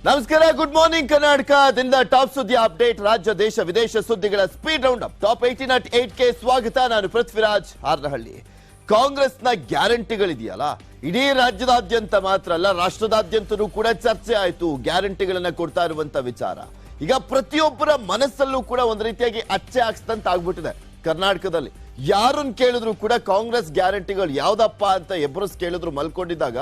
ನಮಸ್ಕಾರ, good morning ಕರ್ನಾಟಕದಿಂದ top ಸುದ್ದಿ ಅಪ್ಡೇಟ್. ರಾಜ್ಯ ದೇಶ ವಿದೇಶ ಸುದ್ದಿಗಳ speed round up. Top 18 at 8ಕ್ಕೆ ಸ್ವಾಗತ. ನಾನು ಪೃಥ್ವಿರಾಜ್ ಹಾರನಹಳ್ಳಿ. ಕಾಂಗ್ರೆಸ್ನ ಗ್ಯಾರಂಟಿಗಳಿದೆಯಲ್ಲ, ಇಡೀ ರಾಜ್ಯದಾದ್ಯಂತ ಮಾತ್ರ ಅಲ್ಲ, ರಾಷ್ಟ್ರದಾದ್ಯಂತನೂ ಕೂಡ ಚರ್ಚೆ ಆಯ್ತು. ಗ್ಯಾರಂಟಿಗಳನ್ನ ಕೊಡ್ತಾ ಇರುವಂತ ವಿಚಾರ ಈಗ ಪ್ರತಿಯೊಬ್ಬರ ಮನಸ್ಸಲ್ಲೂ ಕೂಡ ಒಂದು ರೀತಿಯಾಗಿ ಅಚ್ಚೆ ಹಾಕ್ಸ್ತಂತ ಆಗ್ಬಿಟ್ಟಿದೆ. ಕರ್ನಾಟಕದಲ್ಲಿ ಯಾರನ್ನ ಕೇಳಿದ್ರು ಕೂಡ ಕಾಂಗ್ರೆಸ್ ಗ್ಯಾರಂಟಿಗಳು ಯಾವ್ದಪ್ಪ ಅಂತ ಎಬ್ಬರಸ್ ಕೇಳಿದ್ರು ಮಲ್ಕೊಂಡಿದ್ದಾಗ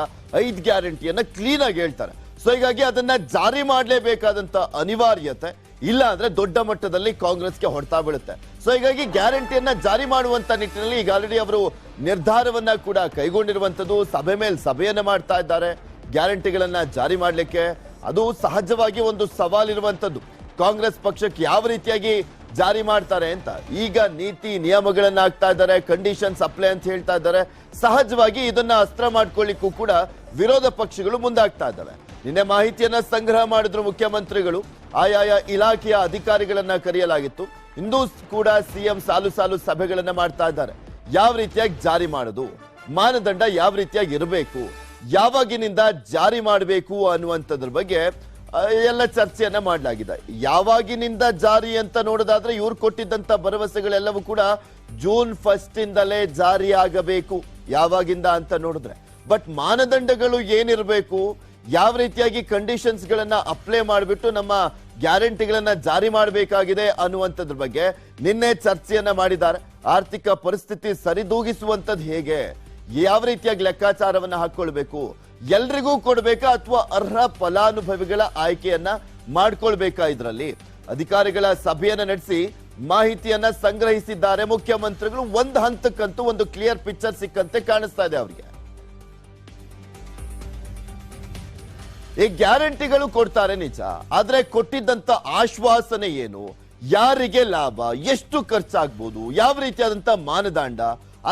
5 ಗ್ಯಾರಂಟಿಯನ್ನ ಕ್ಲೀನ್ ಆಗಿ ಹೇಳ್ತಾರೆ. ಸೊ ಹೀಗಾಗಿ ಅದನ್ನ ಜಾರಿ ಮಾಡಲೇಬೇಕಾದಂತ ಅನಿವಾರ್ಯತೆ ಇಲ್ಲ ಅಂದ್ರೆ ದೊಡ್ಡ ಮಟ್ಟದಲ್ಲಿ ಕಾಂಗ್ರೆಸ್ಗೆ ಹೊಡ್ತಾ ಬೀಳುತ್ತೆ. ಸೊ ಹೀಗಾಗಿ ಗ್ಯಾರಂಟಿಯನ್ನ ಜಾರಿ ಮಾಡುವಂತ ನಿಟ್ಟಿನಲ್ಲಿ ಈಗ ಆಲ್ರೆಡಿ ಅವರು ನಿರ್ಧಾರವನ್ನ ಕೂಡ ಕೈಗೊಂಡಿರುವಂತದ್ದು. ಸಭೆ ಮೇಲೆ ಸಭೆಯನ್ನ ಮಾಡ್ತಾ ಇದ್ದಾರೆ. ಗ್ಯಾರಂಟಿಗಳನ್ನ ಜಾರಿ ಮಾಡ್ಲಿಕ್ಕೆ ಅದು ಸಹಜವಾಗಿ ಒಂದು ಸವಾಲಿರುವಂತದ್ದು. ಕಾಂಗ್ರೆಸ್ ಪಕ್ಷಕ್ಕೆ ಯಾವ ರೀತಿಯಾಗಿ ಜಾರಿ ಮಾಡ್ತಾರೆ ಅಂತ ಈಗ ನೀತಿ ನಿಯಮಗಳನ್ನ ಹಾಕ್ತಾ ಇದ್ದಾರೆ, ಕಂಡೀಷನ್ಸ್ ಅಪ್ಲೈ ಅಂತ ಹೇಳ್ತಾ ಇದ್ದಾರೆ. ಸಹಜವಾಗಿ ಇದನ್ನ ಅಸ್ತ್ರ ಮಾಡ್ಕೊಳ್ಳಿಕ್ಕೂ ಕೂಡ ವಿರೋಧ ಪಕ್ಷಗಳು ಮುಂದಾಗ್ತಾ ಇದ್ದಾವೆ. ನಿನ್ನೆ ಮಾಹಿತಿಯನ್ನ ಸಂಗ್ರಹ ಮಾಡಿದ್ರು ಮುಖ್ಯಮಂತ್ರಿಗಳು. ಆಯಾಯ ಇಲಾಖೆಯ ಅಧಿಕಾರಿಗಳನ್ನ ಕರೆಯಲಾಗಿತ್ತು. ಇಂದು ಕೂಡ ಸಿಎಂ ಸಾಲು ಸಾಲು ಸಭೆಗಳನ್ನ ಮಾಡ್ತಾ ಇದ್ದಾರೆ. ಯಾವ ರೀತಿಯಾಗಿ ಜಾರಿ ಮಾಡೋದು, ಮಾನದಂಡ ಯಾವ ರೀತಿಯಾಗಿ ಇರಬೇಕು, ಯಾವಾಗಿನಿಂದ ಜಾರಿ ಮಾಡಬೇಕು ಅನ್ನುವಂಥದ್ರ ಬಗ್ಗೆ ಎಲ್ಲ ಚರ್ಚೆಯನ್ನ ಮಾಡಲಾಗಿದೆ. ಯಾವಾಗಿನಿಂದ ಜಾರಿ ಅಂತ ನೋಡೋದಾದ್ರೆ ಇವ್ರು ಕೊಟ್ಟಿದ್ದಂತ ಭರವಸೆಗಳೆಲ್ಲವೂ ಕೂಡ ಜೂನ್ 1 ಇಂದಲೇ ಜಾರಿ ಆಗಬೇಕು ಯಾವಾಗಿಂದ ಅಂತ ನೋಡಿದ್ರೆ. ಬಟ್ ಮಾನದಂಡಗಳು ಏನಿರಬೇಕು, ಯಾವ ರೀತಿಯಾಗಿ ಕಂಡೀಷನ್ಸ್ ಗಳನ್ನ ಅಪ್ಲೈ ಮಾಡಿಬಿಟ್ಟು ನಮ್ಮ ಗ್ಯಾರಂಟಿಗಳನ್ನ ಜಾರಿ ಮಾಡಬೇಕಾಗಿದೆ ಅನ್ನುವಂಥದ್ರ ಬಗ್ಗೆ ನಿನ್ನೆ ಚರ್ಚೆಯನ್ನ ಮಾಡಿದ್ದಾರೆ. ಆರ್ಥಿಕ ಪರಿಸ್ಥಿತಿ ಸರಿದೂಗಿಸುವಂತದ್ದು ಹೇಗೆ, ಯಾವ ರೀತಿಯಾಗಿ ಲೆಕ್ಕಾಚಾರವನ್ನ ಹಾಕೊಳ್ಬೇಕು, ಎಲ್ರಿಗೂ ಕೊಡ್ಬೇಕಾ ಅಥವಾ ಅರ್ಹ ಫಲಾನುಭವಿಗಳ ಆಯ್ಕೆಯನ್ನ ಮಾಡ್ಕೊಳ್ಬೇಕಾ, ಇದರಲ್ಲಿ ಅಧಿಕಾರಿಗಳ ಸಭೆಯನ್ನ ನಡೆಸಿ ಮಾಹಿತಿಯನ್ನ ಸಂಗ್ರಹಿಸಿದ್ದಾರೆ ಮುಖ್ಯಮಂತ್ರಿಗಳು. ಒಂದು ಹಂತಕ್ಕಂತೂ ಒಂದು ಕ್ಲಿಯರ್ ಪಿಕ್ಚರ್ ಸಿಕ್ಕಂತೆ ಕಾಣಿಸ್ತಾ ಇದೆ ಅವರಿಗೆ. ಈ ಗ್ಯಾರಂಟಿಗಳು ಕೊಡ್ತಾರೆ ನಿಜ, ಆದ್ರೆ ಕೊಟ್ಟಿದ್ದಂತ ಆಶ್ವಾಸನೆ ಏನು, ಯಾರಿಗೆ ಲಾಭ, ಎಷ್ಟು ಖರ್ಚಾಗ್ಬೋದು, ಯಾವ ರೀತಿಯಾದಂತ ಮಾನದಂಡ,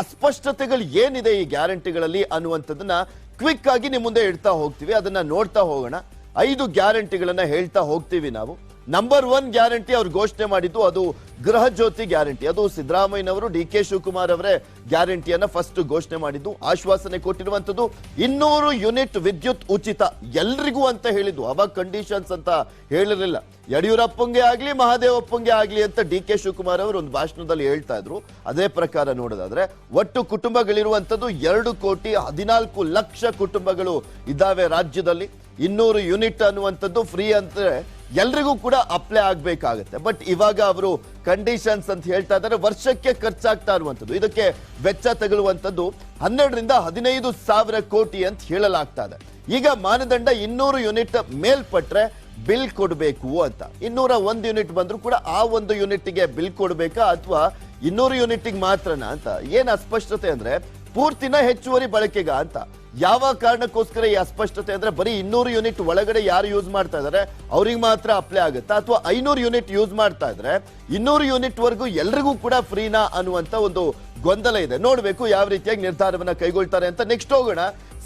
ಅಸ್ಪಷ್ಟತೆಗಳು ಏನಿದೆ ಈ ಗ್ಯಾರಂಟಿಗಳಲ್ಲಿ ಅನ್ನುವಂಥದ್ದನ್ನ ಕ್ವಿಕ್ ಆಗಿ ನಿಮ್ ಮುಂದೆ ಇಡ್ತಾ ಹೋಗ್ತೀವಿ. ಅದನ್ನ ನೋಡ್ತಾ ಹೋಗೋಣ. 5 ಗ್ಯಾರಂಟಿಗಳನ್ನ ಹೇಳ್ತಾ ಹೋಗ್ತೀವಿ ನಾವು. ನಂಬರ್ 1 ಗ್ಯಾರಂಟಿ ಅವ್ರು ಘೋಷಣೆ ಮಾಡಿದ್ದು ಅದು ಗೃಹ ಜ್ಯೋತಿ ಗ್ಯಾರಂಟಿ. ಅದು ಸಿದ್ದರಾಮಯ್ಯನವರು ಡಿ ಕೆ ಶಿವಕುಮಾರ್ ಅವರೇ ಗ್ಯಾರಂಟಿಯನ್ನ ಫಸ್ಟ್ ಘೋಷಣೆ ಮಾಡಿದ್ದು. ಆಶ್ವಾಸನೆ ಕೊಟ್ಟಿರುವಂತದ್ದು 200 ಯೂನಿಟ್ ವಿದ್ಯುತ್ ಉಚಿತ ಎಲ್ರಿಗೂ ಅಂತ ಹೇಳಿದ್ದು. ಅವಾಗ ಕಂಡೀಷನ್ಸ್ ಅಂತ ಹೇಳಿರಲಿಲ್ಲ. ಯಡಿಯೂರಪ್ಪಂಗೆ ಆಗ್ಲಿ ಮಹಾದೇವಪ್ಪಂಗೆ ಆಗ್ಲಿ ಅಂತ ಡಿ ಕೆ ಶಿವಕುಮಾರ್ ಅವರು ಒಂದು ಭಾಷಣದಲ್ಲಿ ಹೇಳ್ತಾ ಇದ್ರು. ಅದೇ ಪ್ರಕಾರ ನೋಡೋದಾದ್ರೆ ಒಟ್ಟು ಕುಟುಂಬಗಳಿರುವಂತದ್ದು 2,14,00,000 ಕುಟುಂಬಗಳು ಇದ್ದಾವೆ ರಾಜ್ಯದಲ್ಲಿ. 200 ಯೂನಿಟ್ ಅನ್ನುವಂಥದ್ದು ಫ್ರೀ ಅಂದ್ರೆ ಎಲ್ರಿಗೂ ಕೂಡ ಅಪ್ಲೈ ಆಗ್ಬೇಕಾಗತ್ತೆ. ಬಟ್ ಇವಾಗ ಅವರು ಕಂಡೀಷನ್ಸ್ ಅಂತ ಹೇಳ್ತಾ ಇದ್ದಾರೆ. ವರ್ಷಕ್ಕೆ ಖರ್ಚಾಗ್ತಾ ಇರುವಂತದ್ದು, ಇದಕ್ಕೆ ವೆಚ್ಚ ತಗುಲುವಂತದ್ದು 12 ರಿಂದ 15 ಸಾವಿರ ಕೋಟಿ ಅಂತ ಹೇಳಲಾಗ್ತಾ ಇದೆ. ಈಗ ಮಾನದಂಡ 200 ಯೂನಿಟ್ ಮೇಲ್ಪಟ್ರೆ ಬಿಲ್ ಕೊಡಬೇಕು ಅಂತ. 201 ಯೂನಿಟ್ ಬಂದ್ರು ಕೂಡ ಆ ಒಂದು ಯೂನಿಟ್ಗೆ ಬಿಲ್ ಕೊಡಬೇಕಾ ಅಥವಾ 200 ಯೂನಿಟ್ಗೆ ಮಾತ್ರನಾ ಅಂತ ಏನ್ ಅಸ್ಪಷ್ಟತೆ ಅಂದ್ರೆ ಪೂರ್ತಿನ ಹೆಚ್ಚುವರಿ ಬಳಕೆಗ ಅಂತ. ಯಾವ ಕಾರಣಕ್ಕೋಸ್ಕರ ಈ ಅಸ್ಪಷ್ಟತೆ ಅಂದ್ರೆ ಬರೀ 200 ಯೂನಿಟ್ ಒಳಗಡೆ ಯಾರು ಯೂಸ್ ಮಾಡ್ತಾ ಇದಾರೆ ಅವ್ರಿಗೆ ಮಾತ್ರ ಅಪ್ಲೈ ಆಗುತ್ತಾ ಅಥವಾ 500 ಯೂನಿಟ್ ಯೂಸ್ ಮಾಡ್ತಾ ಇದ್ರೆ 200 ಯೂನಿಟ್ ವರೆಗೂ ಎಲ್ರಿಗೂ ಕೂಡ ಫ್ರೀನಾ ಅನ್ನುವಂತ ಒಂದು ಗೊಂದಲ ಇದೆ. ನೋಡ್ಬೇಕು ಯಾವ ರೀತಿಯಾಗಿ ನಿರ್ಧಾರವನ್ನ ಕೈಗೊಳ್ತಾರೆ ಅಂತ. ನೆಕ್ಸ್ಟ್ ಹೋಗೋಣ.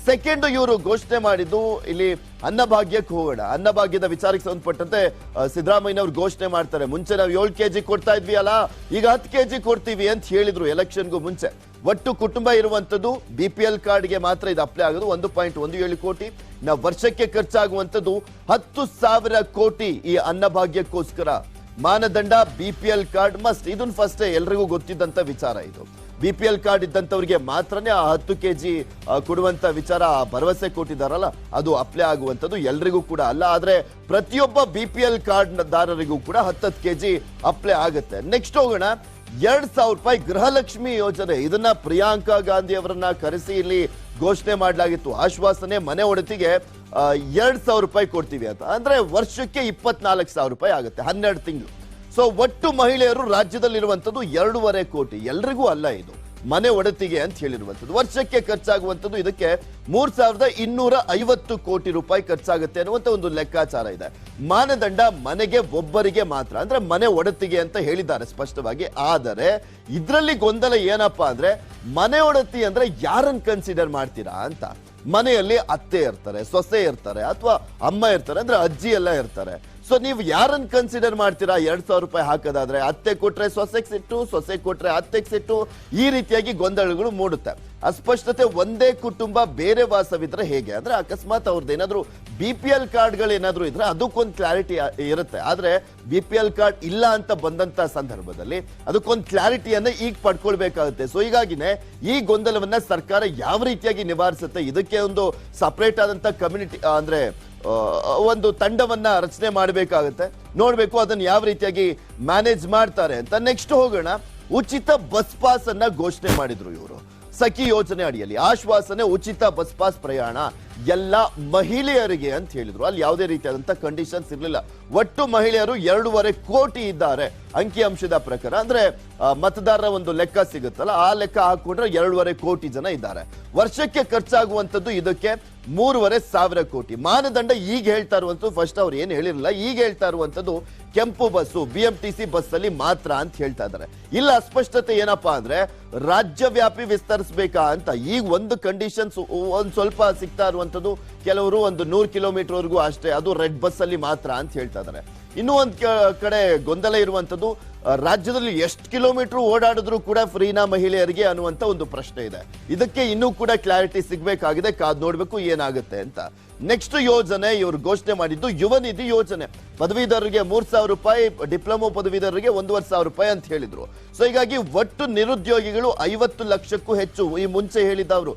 ಸೆಕೆಂಡ್ ಇವರು ಘೋಷಣೆ ಮಾಡಿದ್ದು ಇಲ್ಲಿ ಅನ್ನಭಾಗ್ಯಕ್ಕೆ ಹೋಗೋಣ. ಅನ್ನಭಾಗ್ಯದ ವಿಚಾರಕ್ಕೆ ಸಂಬಂಧಪಟ್ಟಂತೆ ಸಿದ್ದರಾಮಯ್ಯನವರು ಘೋಷಣೆ ಮಾಡ್ತಾರೆ. ಮುಂಚೆ ನಾವು 7 ಕೆಜಿ ಕೊಡ್ತಾ ಇದ್ವಿ ಅಲ್ಲ, ಈಗ 10 ಕೆಜಿ ಕೊಡ್ತೀವಿ ಅಂತ ಹೇಳಿದ್ರು ಎಲೆಕ್ಷನ್ಗೂ ಮುಂಚೆ. ಒಟ್ಟು ಕುಟುಂಬ ಇರುವಂತದ್ದು BPL ಕಾರ್ಡ್ಗೆ ಮಾತ್ರ ಇದು ಅಪ್ಲೈ ಆಗೋದು 1.17 ಕೋಟಿ. ನಾವು ವರ್ಷಕ್ಕೆ ಖರ್ಚಾಗುವಂತದ್ದು 10,000 ಕೋಟಿ ಈ ಅನ್ನಭಾಗ್ಯಕ್ಕೋಸ್ಕರ. ಮಾನದಂಡ BPL ಕಾರ್ಡ್ ಮಸ್ಟ್. ಇದನ್ನ ಫಸ್ಟ್ ಎಲ್ರಿಗೂ ಗೊತ್ತಿದ್ದಂತ ವಿಚಾರ. ಇದು BPL ಕಾರ್ಡ್ ಇದ್ದಂತವ್ರಿಗೆ ಮಾತ್ರನೇ ಆ 10 ಕೆಜಿ ಕೊಡುವಂತ ವಿಚಾರ ಭರವಸೆ ಕೊಟ್ಟಿದ್ದಾರಲ್ಲ ಅದು ಅಪ್ಲೈ ಆಗುವಂತದ್ದು, ಎಲ್ರಿಗೂ ಕೂಡ ಅಲ್ಲ. ಆದ್ರೆ ಪ್ರತಿಯೊಬ್ಬ BPL ಕಾರ್ಡ್ ದಾರರಿಗೂ ಕೂಡ 10 ಕೆಜಿ ಅಪ್ಲೈ ಆಗುತ್ತೆ. ನೆಕ್ಸ್ಟ್ ಹೋಗೋಣ. 2,000 ರೂಪಾಯಿ ಗೃಹಲಕ್ಷ್ಮಿ ಯೋಜನೆ. ಇದನ್ನ ಪ್ರಿಯಾಂಕಾ ಗಾಂಧಿ ಅವರನ್ನ ಕರೆಸಿ ಇಲ್ಲಿ ಘೋಷಣೆ ಮಾಡಲಾಗಿತ್ತು. ಆಶ್ವಾಸನೆ ಮನೆ ಒಡತಿಗೆ 2,000 ರೂಪಾಯಿ ಕೊಡ್ತೀವಿ ಅಂತ. ಅಂದ್ರೆ ವರ್ಷಕ್ಕೆ 24,000 ರೂಪಾಯಿ ಆಗುತ್ತೆ 12 ತಿಂಗಳು. ಸೊ ಒಟ್ಟು ಮಹಿಳೆಯರು ರಾಜ್ಯದಲ್ಲಿರುವಂತದ್ದು 2.5 ಕೋಟಿ. ಎಲ್ರಿಗೂ ಅಲ್ಲ, ಇದು ಮನೆ ಒಡತಿಗೆ ಅಂತ ಹೇಳಿರುವಂತದ್ದು. ವರ್ಷಕ್ಕೆ ಖರ್ಚಾಗುವಂತದ್ದು ಇದಕ್ಕೆ 3,250 ಕೋಟಿ ರೂಪಾಯಿ ಖರ್ಚಾಗುತ್ತೆ ಅನ್ನುವಂತ ಒಂದು ಲೆಕ್ಕಾಚಾರ ಇದೆ. ಮಾನದಂಡ ಮನೆಗೆ ಒಬ್ಬರಿಗೆ ಮಾತ್ರ, ಅಂದ್ರೆ ಮನೆ ಒಡತಿಗೆ ಅಂತ ಹೇಳಿದ್ದಾರೆ ಸ್ಪಷ್ಟವಾಗಿ. ಆದರೆ ಇದರಲ್ಲಿ ಗೊಂದಲ ಏನಪ್ಪಾ ಅಂದ್ರೆ ಮನೆ ಒಡತಿ ಅಂದ್ರೆ ಯಾರನ್ನ ಕನ್ಸಿಡರ್ ಮಾಡ್ತೀರಾ ಅಂತ. ಮನೆಯಲ್ಲಿ ಅತ್ತೆ ಇರ್ತಾರೆ, ಸೊಸೆ ಇರ್ತಾರೆ, ಅಥವಾ ಅಮ್ಮ ಇರ್ತಾರೆ, ಅಂದ್ರೆ ಅಜ್ಜಿ ಎಲ್ಲ ಇರ್ತಾರೆ. ಸೊ ನೀವು ಯಾರನ್ನ ಕನ್ಸಿಡರ್ ಮಾಡ್ತೀರಾ? 2,000 ರೂಪಾಯಿ ಹಾಕೋದಾದ್ರೆ ಅತ್ತೆ ಕೊಟ್ರೆ ಸೊಸೆಗೆ ಸಿಟ್ಟು, ಸೊಸೆ ಕೊಟ್ರೆ ಅತ್ತೆಗೆ ಸಿಟ್ಟು, ಈ ರೀತಿಯಾಗಿ ಗೊಂದಲಗಳು ಮೂಡುತ್ತೆ. ಅಸ್ಪಷ್ಟತೆ. ಒಂದೇ ಕುಟುಂಬ ಬೇರೆ ವಾಸವಿದ್ರೆ ಹೇಗೆ ಅಂದ್ರೆ ಅಕಸ್ಮಾತ್ ಅವ್ರದ್ದು ಏನಾದ್ರು BPL ಕಾರ್ಡ್ಗಳು ಏನಾದ್ರು ಇದ್ರೆ ಅದಕ್ಕೊಂದು ಕ್ಲಾರಿಟಿ ಇರುತ್ತೆ. ಆದ್ರೆ BPL ಕಾರ್ಡ್ ಇಲ್ಲ ಅಂತ ಬಂದಂತ ಸಂದರ್ಭದಲ್ಲಿ ಅದಕ್ಕೊಂದು ಕ್ಲಾರಿಟಿಯನ್ನ ಈಗ ಪಡ್ಕೊಳ್ಬೇಕಾಗುತ್ತೆ. ಸೊ ಹೀಗಾಗಿನೇ ಈ ಗೊಂದಲವನ್ನ ಸರ್ಕಾರ ಯಾವ ರೀತಿಯಾಗಿ ನಿವಾರಿಸುತ್ತೆ, ಇದಕ್ಕೆ ಒಂದು ಸಪರೇಟ್ ಆದಂತ ಕಮ್ಯುನಿಟಿ ಅಂದ್ರೆ ಒಂದು ತಂಡವನ್ನ ರಚನೆ ಮಾಡಬೇಕಾಗುತ್ತೆ. ನೋಡ್ಬೇಕು ಅದನ್ನ ಯಾವ ರೀತಿಯಾಗಿ ಮ್ಯಾನೇಜ್ ಮಾಡ್ತಾರೆ ಅಂತ. ನೆಕ್ಸ್ಟ್ ಹೋಗೋಣ. ಉಚಿತ ಬಸ್ ಪಾಸ್ ಅನ್ನ ಘೋಷಣೆ ಮಾಡಿದ್ರು ಇವರು ಸಖಿ ಯೋಜನೆ ಅಡಿಯಲ್ಲಿ. ಆಶ್ವಾಸನೆ ಉಚಿತ ಬಸ್ ಪಾಸ್ ಪ್ರಯಾಣ ಎಲ್ಲ ಮಹಿಳೆಯರಿಗೆ ಅಂತ ಹೇಳಿದ್ರು. ಅಲ್ಲಿ ಯಾವುದೇ ರೀತಿಯಾದಂತ ಕಂಡೀಷನ್ಸ್ ಇರಲಿಲ್ಲ. ಒಟ್ಟು ಮಹಿಳೆಯರು 2.5 ಕೋಟಿ ಇದ್ದಾರೆ ಅಂಕಿಅಂಶದ ಪ್ರಕಾರ. ಅಂದ್ರೆ ಮತದಾರರ ಒಂದು ಲೆಕ್ಕ ಸಿಗುತ್ತಲ್ಲ, ಆ ಲೆಕ್ಕ ಹಾಕೊಂಡ್ರೆ 2.5 ಕೋಟಿ ಜನ ಇದ್ದಾರೆ. ವರ್ಷಕ್ಕೆ ಖರ್ಚಾಗುವಂತದ್ದು ಇದಕ್ಕೆ 3,500 ಕೋಟಿ. ಮಾನದಂಡ ಈಗ ಹೇಳ್ತಾ ಇರುವಂತದ್ದು, ಫಸ್ಟ್ ಅವ್ರು ಏನು ಹೇಳಿರಲಿಲ್ಲ, ಈಗ ಹೇಳ್ತಾ ಇರುವಂತದ್ದು ಕೆಂಪು ಬಸ್ಸು BMTC ಬಸ್ ಅಲ್ಲಿ ಮಾತ್ರ ಅಂತ ಹೇಳ್ತಾ ಇದ್ದಾರೆ. ಇಲ್ಲ ಅಸ್ಪಷ್ಟತೆ ಏನಪ್ಪಾ ಅಂದ್ರೆ ರಾಜ್ಯವ್ಯಾಪಿ ವಿಸ್ತರಿಸಬೇಕಾ ಅಂತ. ಈಗ ಒಂದು ಕಂಡೀಷನ್ಸ್ ಒಂದ್ ಸ್ವಲ್ಪ ಸಿಗ್ತಾ ಇರುವಂತದ್ದು, ಕೆಲವರು ಒಂದು 100 ಕಿಲೋಮೀಟರ್ ವರೆಗೂ ಅಷ್ಟೇ, ಅದು ರೆಡ್ ಬಸ್ ಅಲ್ಲಿ ಮಾತ್ರ ಅಂತ ಹೇಳ್ತಾ ಇದ್ದಾರೆ. ಇನ್ನೂ ಒಂದ್ ಕಡೆ ಗೊಂದಲ ಇರುವಂತದ್ದು, ರಾಜ್ಯದಲ್ಲಿ ಎಷ್ಟು ಕಿಲೋಮೀಟರ್ ಓಡಾಡಿದ್ರು ಕೂಡ ಫ್ರೀನಾ ಮಹಿಳೆಯರಿಗೆ ಅನ್ನುವಂತ ಒಂದು ಪ್ರಶ್ನೆ ಇದೆ. ಇದಕ್ಕೆ ಇನ್ನೂ ಕೂಡ ಕ್ಲಾರಿಟಿ ಸಿಗ್ಬೇಕಾಗಿದೆ, ಕಾದ್ ನೋಡ್ಬೇಕು ಏನಾಗುತ್ತೆ ಅಂತ. ನೆಕ್ಸ್ಟ್ ಯೋಜನೆ ಇವರು ಘೋಷಣೆ ಮಾಡಿದ್ದು ಯುವ ನಿಧಿ ಯೋಜನೆ. ಪದವೀಧರರಿಗೆ 3,000 ರೂಪಾಯಿ, ಡಿಪ್ಲೊಮಾ ಪದವೀಧರರಿಗೆ 1,500 ರೂಪಾಯಿ ಅಂತ ಹೇಳಿದ್ರು. ಸೊ ಹೀಗಾಗಿ ಒಟ್ಟು ನಿರುದ್ಯೋಗಿಗಳು 50 ಲಕ್ಷಕ್ಕೂ ಹೆಚ್ಚು. ಈ ಮುಂಚೆ ಹೇಳಿದವರು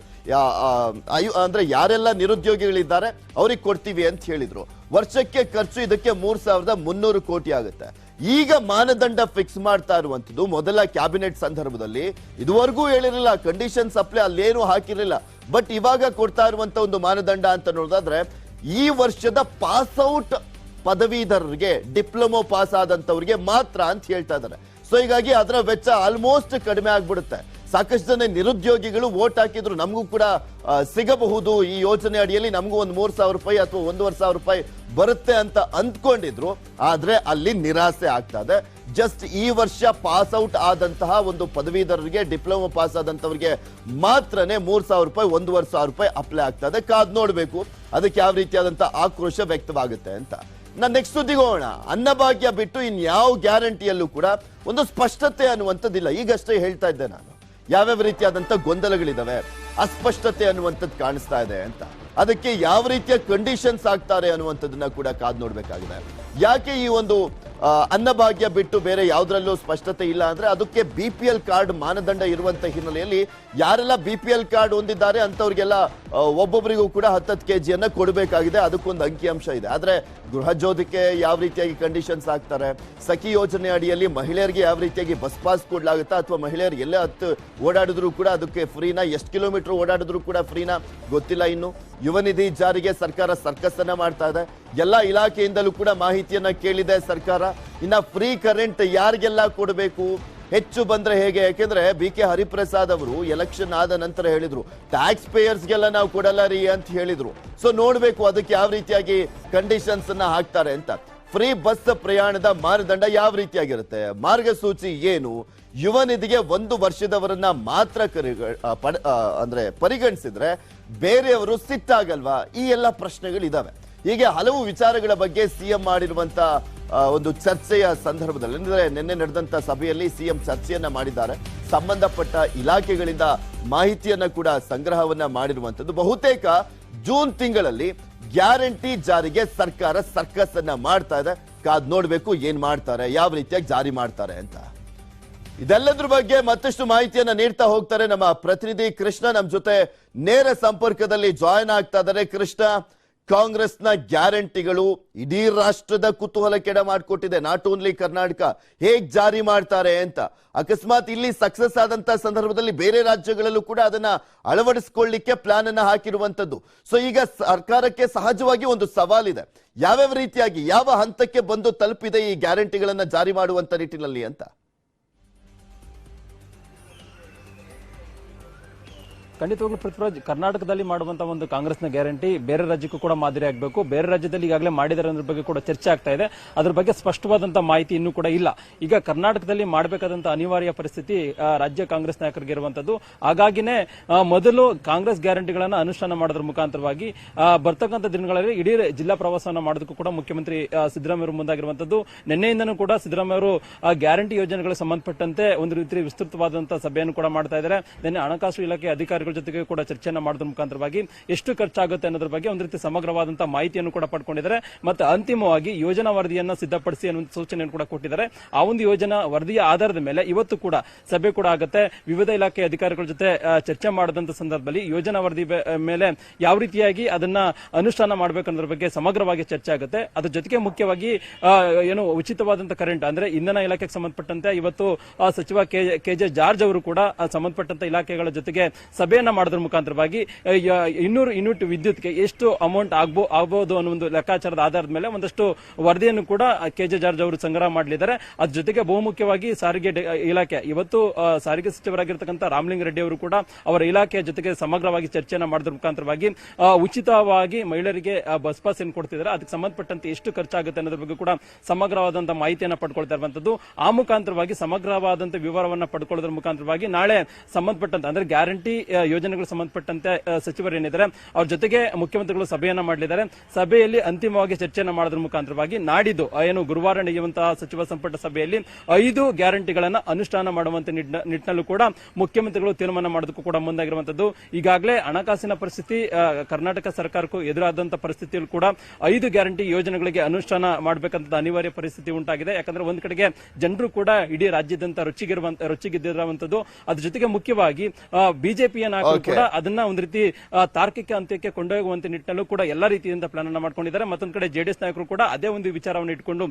ಅಂದ್ರೆ ಯಾರೆಲ್ಲ ನಿರುದ್ಯೋಗಿಗಳಿದ್ದಾರೆ ಅವ್ರಿಗೆ ಕೊಡ್ತೀವಿ ಅಂತ ಹೇಳಿದ್ರು. ವರ್ಷಕ್ಕೆ ಖರ್ಚು ಇದಕ್ಕೆ 3,300 ಕೋಟಿ ಆಗುತ್ತೆ. ಈಗ ಮಾನದಂಡ ಫಿಕ್ಸ್ ಮಾಡ್ತಾ ಇರುವಂತದ್ದು ಮೊದಲ ಕ್ಯಾಬಿನೆಟ್ ಸಂದರ್ಭದಲ್ಲಿ ಇದುವರೆಗೂ ಹೇಳಿರಲಿಲ್ಲ, ಕಂಡೀಷನ್ ಸಪ್ಲೈ ಅಲ್ಲೇನು ಹಾಕಿರಲಿಲ್ಲ. ಬಟ್ ಇವಾಗ ಕೊಡ್ತಾ ಇರುವಂತ ಒಂದು ಮಾನದಂಡ ಅಂತ ನೋಡೋದಾದ್ರೆ ಈ ವರ್ಷದ ಪಾಸ್ ಔಟ್ ಪದವೀಧರರಿಗೆ, ಡಿಪ್ಲೊಮಾ ಪಾಸ್ ಆದಂತವ್ರಿಗೆ ಮಾತ್ರ ಅಂತ ಹೇಳ್ತಾ ಇದ್ದಾರೆ. ಸೊ ಹೀಗಾಗಿ ಅದರ ವೆಚ್ಚ ಆಲ್ಮೋಸ್ಟ್ ಕಡಿಮೆ ಆಗ್ಬಿಡುತ್ತೆ. ಸಾಕಷ್ಟು ಜನ ನಿರುದ್ಯೋಗಿಗಳು ವೋಟ್ ಹಾಕಿದ್ರು, ನಮಗೂ ಕೂಡ ಸಿಗಬಹುದು ಈ ಯೋಜನೆ ಅಡಿಯಲ್ಲಿ, ನಮಗೂ ಒಂದು 3,000 ರೂಪಾಯಿ ಅಥವಾ 1,500 ರೂಪಾಯಿ ಬರುತ್ತೆ ಅಂತ ಅಂದ್ಕೊಂಡಿದ್ರು. ಆದ್ರೆ ಅಲ್ಲಿ ನಿರಾಸೆ ಆಗ್ತಾ ಇದೆ. ಜಸ್ಟ್ ಈ ವರ್ಷ ಪಾಸ್ ಔಟ್ ಆದಂತಹ ಒಂದು ಪದವೀಧರರಿಗೆ, ಡಿಪ್ಲೊಮಾ ಪಾಸ್ ಆದಂತವರಿಗೆ ಮಾತ್ರನೇ 3,000 ರೂಪಾಯಿ, 1,500 ರೂಪಾಯಿ ಅಪ್ಲೈ ಆಗ್ತಾ ಇದೆ. ಕಾದ್ ನೋಡ್ಬೇಕು ಅದಕ್ಕೆ ಯಾವ ರೀತಿಯಾದಂತಹ ಆಕ್ರೋಶ ವ್ಯಕ್ತವಾಗುತ್ತೆ ಅಂತ. ನಾನು ನೆಕ್ಸ್ಟ್ ಸುದ್ದಿಗೆ ಹೋಗೋಣ. ಅನ್ನಭಾಗ್ಯ ಬಿಟ್ಟು ಇನ್ಯಾವ ಗ್ಯಾರಂಟಿಯಲ್ಲೂ ಕೂಡ ಒಂದು ಸ್ಪಷ್ಟತೆ ಅನ್ನುವಂಥದ್ದಿಲ್ಲ. ಈಗಷ್ಟೇ ಹೇಳ್ತಾ ಇದ್ದೆ ನಾನು ಯಾವ್ಯಾವ ರೀತಿಯಾದಂತ ಗೊಂದಲಗಳಿದಾವೆ, ಅಸ್ಪಷ್ಟತೆ ಅನ್ನುವಂಥದ್ದು ಕಾಣಿಸ್ತಾ ಇದೆ ಅಂತ. ಅದಕ್ಕೆ ಯಾವ ರೀತಿಯ ಕಂಡೀಷನ್ಸ್ ಆಗ್ತಾರೆ ಅನ್ನುವಂಥದ್ದನ್ನ ಕೂಡ ಕಾದ್ ನೋಡ್ಬೇಕಾಗಿದೆ. ಯಾಕೆ ಈ ಒಂದು ಅನ್ನಭಾಗ್ಯ ಬಿಟ್ಟು ಬೇರೆ ಯಾವ್ದ್ರಲ್ಲೂ ಸ್ಪಷ್ಟತೆ ಇಲ್ಲ ಅಂದ್ರೆ ಅದಕ್ಕೆ BPL ಕಾರ್ಡ್ ಮಾನದಂಡ ಇರುವಂತ ಹಿನ್ನೆಲೆಯಲ್ಲಿ ಯಾರೆಲ್ಲ BPL ಕಾರ್ಡ್ ಹೊಂದಿದ್ದಾರೆ ಅಂತವ್ರಿಗೆಲ್ಲ ಒಬ್ಬೊಬ್ಬರಿಗೂ ಕೂಡ 10 kg ಕೊಡಬೇಕಾಗಿದೆ. ಅದಕ್ಕೊಂದು ಅಂಕಿಅಂಶ ಇದೆ. ಆದ್ರೆ ಗೃಹ ಜ್ಯೋತಿಗೆ ಯಾವ ರೀತಿಯಾಗಿ ಕಂಡೀಷನ್ಸ್ ಹಾಕ್ತಾರೆ, ಸಖಿ ಯೋಜನೆ ಅಡಿಯಲ್ಲಿ ಮಹಿಳೆಯರಿಗೆ ಯಾವ ರೀತಿಯಾಗಿ ಬಸ್ ಪಾಸ್ ಕೊಡ್ಲಾಗುತ್ತಾ, ಅಥವಾ ಮಹಿಳೆಯರು ಎಲ್ಲೇ ಓಡಾಡಿದ್ರು ಕೂಡ ಅದಕ್ಕೆ ಫ್ರೀನಾ, ಎಷ್ಟು ಕಿಲೋಮೀಟರ್ ಓಡಾಡಿದ್ರು ಕೂಡ ಫ್ರೀನಾ ಗೊತ್ತಿಲ್ಲ. ಇನ್ನು ಯುವ ನಿಧಿ ಜಾರಿಗೆ ಸರ್ಕಾರ ಸರ್ಕಸ್ ಅನ್ನ ಮಾಡ್ತಾ ಇದೆ. ಎಲ್ಲಾ ಇಲಾಖೆಯಿಂದಲೂ ಕೂಡ ಮಾಹಿತಿಯನ್ನ ಕೇಳಿದೆ ಸರ್ಕಾರ. ಇನ್ನ ಫ್ರೀ ಕರೆಂಟ್ ಯಾರಿಗೆಲ್ಲ ಕೊಡಬೇಕು, ಹೆಚ್ಚು ಬಂದ್ರೆ ಹೇಗೆ? ಯಾಕೆಂದ್ರೆ BK ಹರಿಪ್ರಸಾದ್ ಅವರು ಎಲೆಕ್ಷನ್ ಆದ ನಂತರ ಹೇಳಿದ್ರು ಟ್ಯಾಕ್ಸ್ ಪೇಯರ್ಸ್ಗೆಲ್ಲ ನಾವು ಕೊಡಲ್ಲ ರೀ ಅಂತ ಹೇಳಿದ್ರು. ಸೊ ನೋಡ್ಬೇಕು ಅದಕ್ಕೆ ಯಾವ ರೀತಿಯಾಗಿ ಕಂಡೀಷನ್ಸ್ ಅನ್ನ ಹಾಕ್ತಾರೆ ಅಂತ. ಫ್ರೀ ಬಸ್ ಪ್ರಯಾಣದ ಮಾನದಂಡ ಯಾವ ರೀತಿಯಾಗಿರುತ್ತೆ, ಮಾರ್ಗಸೂಚಿ ಏನು, ಯುವ ನಿಧಿಗೆ 1 ವರ್ಷದವರನ್ನ ಮಾತ್ರ ಅಂದ್ರೆ ಪರಿಗಣಿಸಿದ್ರೆ ಬೇರೆಯವರು ಸಿಟ್ಟಾಗಲ್ವಾ? ಈ ಎಲ್ಲ ಪ್ರಶ್ನೆಗಳಿದಾವೆ. ಹೀಗೆ ಹಲವು ವಿಚಾರಗಳ ಬಗ್ಗೆ ಸಿಎಂ ಮಾಡಿರುವಂತ ಒಂದು ಚರ್ಚೆಯ ಸಂದರ್ಭದಲ್ಲಿ, ಅಂದ್ರೆ ನಿನ್ನೆ ನಡೆದಂತ ಸಭೆಯಲ್ಲಿ ಸಿಎಂ ಚರ್ಚೆಯನ್ನ ಮಾಡಿದ್ದಾರೆ. ಸಂಬಂಧಪಟ್ಟ ಇಲಾಖೆಗಳಿಂದ ಮಾಹಿತಿಯನ್ನ ಕೂಡ ಸಂಗ್ರಹವನ್ನ ಮಾಡಿರುವಂತದ್ದು. ಬಹುತೇಕ ಜೂನ್ ತಿಂಗಳಲ್ಲಿ ಗ್ಯಾರಂಟಿ ಜಾರಿಗೆ ಸರ್ಕಾರ ಸರ್ಕಸ್ ಅನ್ನ ಮಾಡ್ತಾ ಇದೆ. ಕಾದ್ ನೋಡ್ಬೇಕು ಏನ್ ಮಾಡ್ತಾರೆ, ಯಾವ ರೀತಿಯಾಗಿ ಜಾರಿ ಮಾಡ್ತಾರೆ ಅಂತ. ಇದೆಲ್ಲದ್ರ ಬಗ್ಗೆ ಮತ್ತಷ್ಟು ಮಾಹಿತಿಯನ್ನ ನೀಡ್ತಾ ಹೋಗ್ತಾರೆ ನಮ್ಮ ಪ್ರತಿನಿಧಿ ಕೃಷ್ಣ. ನಮ್ಮ ಜೊತೆ ನೇರ ಸಂಪರ್ಕದಲ್ಲಿ ಜಾಯಿನ್ ಆಗ್ತಾ ಇದ್ದಾರೆ. ಕೃಷ್ಣ, ಕಾಂಗ್ರೆಸ್ನ ಗ್ಯಾರಂಟಿಗಳು ಇಡೀ ರಾಷ್ಟ್ರದ ಕುತೂಹಲ ಕೆಡ ಮಾಡಿಕೊಟ್ಟಿದೆ. ನಾಟ್ ಓನ್ಲಿ ಕರ್ನಾಟಕ, ಹೇಗ್ ಜಾರಿ ಮಾಡ್ತಾರೆ ಅಂತ. ಅಕಸ್ಮಾತ್ ಇಲ್ಲಿ ಸಕ್ಸಸ್ ಆದಂತ ಸಂದರ್ಭದಲ್ಲಿ ಬೇರೆ ರಾಜ್ಯಗಳಲ್ಲೂ ಕೂಡ ಅದನ್ನ ಅಳವಡಿಸಿಕೊಳ್ಳಿಕ್ಕೆ ಪ್ಲಾನ್ ಅನ್ನ ಹಾಕಿರುವಂತದ್ದು. ಸೊ ಈಗ ಸರ್ಕಾರಕ್ಕೆ ಸಹಜವಾಗಿ ಒಂದು ಸವಾಲಿದೆ. ಯಾವ್ಯಾವ ರೀತಿಯಾಗಿ ಯಾವ ಹಂತಕ್ಕೆ ಬಂದು ತಲುಪಿದೆ ಈ ಗ್ಯಾರಂಟಿಗಳನ್ನ ಜಾರಿ ಮಾಡುವಂತ ನಿಟ್ಟಿನಲ್ಲಿ ಅಂತ? ಖಂಡಿತವಾಗ್ಲೂ ಪೃಥ್ವಿರಾಜ್, ಕರ್ನಾಟಕದಲ್ಲಿ ಮಾಡುವಂತಹ ಒಂದು ಕಾಂಗ್ರೆಸ್ನ ಗ್ಯಾರಂಟಿ ಬೇರೆ ರಾಜ್ಯಕ್ಕೂ ಕೂಡ ಮಾದರಿ ಆಗಬೇಕು. ಬೇರೆ ರಾಜ್ಯದಲ್ಲಿ ಈಗಾಗಲೇ ಮಾಡಿದ್ದಾರೆ ಅನ್ನೋದ್ರ ಬಗ್ಗೆ ಕೂಡ ಚರ್ಚೆ ಆಗ್ತಾ ಇದೆ. ಅದ್ರ ಬಗ್ಗೆ ಸ್ಪಷ್ಟವಾದಂತಹ ಮಾಹಿತಿ ಇನ್ನೂ ಕೂಡ ಇಲ್ಲ. ಈಗ ಕರ್ನಾಟಕದಲ್ಲಿ ಮಾಡಬೇಕಾದಂತಹ ಅನಿವಾರ್ಯ ಪರಿಸ್ಥಿತಿ ರಾಜ್ಯ ಕಾಂಗ್ರೆಸ್ ನಾಯಕರಿಗೆ ಇರುವಂತದ್ದು. ಹಾಗಾಗಿನೇ ಮೊದಲು ಕಾಂಗ್ರೆಸ್ ಗ್ಯಾರಂಟಿಗಳನ್ನ ಅನುಷ್ಠಾನ ಮಾಡೋದ್ರ ಮುಖಾಂತರವಾಗಿ ಬರ್ತಕ್ಕಂಥ ದಿನಗಳಲ್ಲಿ ಇಡೀ ಜಿಲ್ಲಾ ಪ್ರವಾಸವನ್ನು ಮಾಡೋದಕ್ಕೂ ಕೂಡ ಮುಖ್ಯಮಂತ್ರಿ ಸಿದ್ದರಾಮಯ್ಯ ಅವರು ಮುಂದಾಗಿರುವಂತದ್ದು. ನಿನ್ನೆಯಿಂದನೂ ಕೂಡ ಸಿದ್ದರಾಮಯ್ಯ ಅವರು ಗ್ಯಾರಂಟಿ ಯೋಜನೆಗಳಿಗೆ ಸಂಬಂಧಪಟ್ಟಂತೆ ಒಂದು ರೀತಿ ವಿಸ್ತೃತವಾದಂತಹ ಸಭೆಯನ್ನು ಕೂಡ ಮಾಡ್ತಾ ಇದ್ದಾರೆ. ನಿನ್ನೆ ಹಣಕಾಸು ಇಲಾಖೆ ಅಧಿಕಾರಿಗಳ ಜೊತೆಗೆ ಕೂಡ ಚರ್ಚೆಯನ್ನು ಮಾಡೋದ್ರ ಮುಖಾಂತರವಾಗಿ ಎಷ್ಟು ಖರ್ಚಾಗುತ್ತೆ ಅನ್ನೋದ್ರ ಬಗ್ಗೆ ಒಂದು ರೀತಿ ಸಮಗ್ರವಾದಂತಹ ಮಾಹಿತಿಯನ್ನು ಕೂಡ ಪಡ್ಕೊಂಡಿದ್ದಾರೆ. ಮತ್ತೆ ಅಂತಿಮವಾಗಿ ಯೋಜನಾ ವರದಿಯನ್ನು ಸಿದ್ಧಪಡಿಸಿ ಅನ್ನುವಂಥ ಸೂಚನೆಯನ್ನು ಕೂಡ ಕೊಟ್ಟಿದ್ದಾರೆ. ಆ ಒಂದು ಯೋಜನಾ ವರದಿಯ ಆಧಾರದ ಮೇಲೆ ಇವತ್ತು ಕೂಡ ಸಭೆ ಕೂಡ ಆಗುತ್ತೆ. ವಿವಿಧ ಇಲಾಖೆ ಅಧಿಕಾರಿಗಳ ಜೊತೆ ಚರ್ಚೆ ಮಾಡಿದಂತ ಸಂದರ್ಭದಲ್ಲಿ ಯೋಜನಾ ವರದಿ ಮೇಲೆ ಯಾವ ರೀತಿಯಾಗಿ ಅದನ್ನ ಅನುಷ್ಠಾನ ಮಾಡಬೇಕು ಅನ್ನೋದ್ರ ಬಗ್ಗೆ ಸಮಗ್ರವಾಗಿ ಚರ್ಚೆ ಆಗುತ್ತೆ. ಅದ್ರ ಜೊತೆಗೆ ಮುಖ್ಯವಾಗಿ ಏನು ಉಚಿತವಾದಂತಹ ಕರೆಂಟ್ ಅಂದ್ರೆ ಇಂಧನ ಇಲಾಖೆಗೆ ಸಂಬಂಧಪಟ್ಟಂತೆ ಇವತ್ತು ಸಚಿವ ಕೆಜೆ ಜಾರ್ಜ್ ಅವರು ಕೂಡ ಸಂಬಂಧಪಟ್ಟಂತ ಇಲಾಖೆಗಳ ಜೊತೆಗೆ ಸಭೆಯನ್ನ ಮಾಡೋದ್ರ ಮುಖಾಂತರವಾಗಿ 200 ಯೂನಿಟ್ ವಿದ್ಯುತ್ಗೆ ಎಷ್ಟು ಅಮೌಂಟ್ ಆಗಬಹುದು ಅನ್ನೋ ಒಂದು ಲೆಕ್ಕಾಚಾರದ ಆಧಾರದ ಮೇಲೆ ಒಂದಷ್ಟು ವರದಿಯನ್ನು ಕೂಡ ಕೆಜೆ ಜಾರ್ಜ್ ಅವರು ಸಂಗ್ರಹ ಮಾಡಲಿದ್ದಾರೆ. ಅದ್ರ ಜೊತೆಗೆ ಬಹುಮುಖ್ಯವಾಗಿ ಸಾರಿಗೆ ಇಲಾಖೆ ಇವತ್ತು ಸಾರಿಗೆ ಸಚಿವರಾಗಿರ್ತಕ್ಕಂಥ ರಾಮಲಿಂಗ ರೆಡ್ಡಿ ಅವರು ಕೂಡ ಅವರ ಇಲಾಖೆಯ ಜೊತೆಗೆ ಸಮಗ್ರವಾಗಿ ಚರ್ಚೆಯನ್ನ ಮಾಡೋದ್ರ ಮುಖಾಂತರವಾಗಿ ಉಚಿತವಾಗಿ ಮಹಿಳೆಯರಿಗೆ ಬಸ್ ಪಾಸ್ ಏನು ಕೊಡ್ತಿದ್ದಾರೆ ಅದಕ್ಕೆ ಸಂಬಂಧಪಟ್ಟಂತೆ ಎಷ್ಟು ಖರ್ಚಾಗುತ್ತೆ ಅನ್ನೋದ್ರ ಬಗ್ಗೆ ಕೂಡ ಸಮಗ್ರವಾದಂತಹ ಮಾಹಿತಿಯನ್ನು ಪಡ್ಕೊಳ್ತಾ ಇರುವಂತದ್ದು. ಆ ಮುಖಾಂತರವಾಗಿ ಸಮಗ್ರವಾದಂತಹ ವಿವರವನ್ನು ಪಡ್ಕೊಳ್ಳೋದ್ರ ಮುಖಾಂತರವಾಗಿ ನಾಳೆ ಸಂಬಂಧಪಟ್ಟಂತೆ ಅಂದ್ರೆ ಗ್ಯಾರಂಟಿ ಯೋಜನೆಗಳು ಸಂಬಂಧಪಟ್ಟಂತೆ ಸಚಿವರು ಏನಿದ್ದಾರೆ ಅವ್ರ ಜೊತೆಗೆ ಮುಖ್ಯಮಂತ್ರಿಗಳು ಸಭೆಯನ್ನ ಮಾಡಲಿದ್ದಾರೆ. ಸಭೆಯಲ್ಲಿ ಅಂತಿಮವಾಗಿ ಚರ್ಚೆಯನ್ನು ಮಾಡೋದ್ರ ಮುಖಾಂತರವಾಗಿ ನಾಡಿದ್ದು ಏನು ಗುರುವಾರ ನಡೆಯುವಂತಹ ಸಚಿವ ಸಂಪುಟ ಸಭೆಯಲ್ಲಿ 5 ಗ್ಯಾರಂಟಿಗಳನ್ನ ಅನುಷ್ಠಾನ ಮಾಡುವಂತ ನಿಟ್ಟಿನಲ್ಲೂ ಕೂಡ ಮುಖ್ಯಮಂತ್ರಿಗಳು ತೀರ್ಮಾನ ಮಾಡೋದಕ್ಕೂ ಕೂಡ ಮುಂದಾಗಿರುವಂತದ್ದು. ಈಗಾಗಲೇ ಹಣಕಾಸಿನ ಪರಿಸ್ಥಿತಿ ಕರ್ನಾಟಕ ಸರ್ಕಾರಕ್ಕೂ ಎದುರಾದಂತಹ ಪರಿಸ್ಥಿತಿಯಲ್ಲಿ ಕೂಡ 5 ಗ್ಯಾರಂಟಿ ಯೋಜನೆಗಳಿಗೆ ಅನುಷ್ಠಾನ ಮಾಡಬೇಕಂತ ಅನಿವಾರ್ಯ ಪರಿಸ್ಥಿತಿ ಉಂಟಾಗಿದೆ. ಯಾಕಂದ್ರೆ ಒಂದ್ ಕಡೆಗೆ ಜನರು ಕೂಡ ಇಡೀ ರಾಜ್ಯದಂತ ರುಚಿಗಿದ್ದಿರುವಂತದ್ದು. ಅದ್ರ ಜೊತೆಗೆ ಮುಖ್ಯವಾಗಿ ಬಿಜೆಪಿಯ ನಾಯಕರು ಕೂಡ ಅದನ್ನ ಒಂದು ರೀತಿ ತಾರ್ಕಿಕ ಅಂತ್ಯಕ್ಕೆ ಕೊಂಡೊಯ್ಯುವಂತ ನಿಟ್ಟಿನಲ್ಲೂ ಕೂಡ ಎಲ್ಲಾ ರೀತಿಯಿಂದ ಪ್ಲಾನ್ ಅನ್ನ ಮಾಡ್ಕೊಂಡಿದ್ದಾರೆ. ಮತ್ತೊಂದ್ ಕಡೆ ಜೆಡಿಎಸ್ ನಾಯಕರು ಕೂಡ ಅದೇ ಒಂದು ವಿಚಾರವನ್ನು ಇಟ್ಕೊಂಡು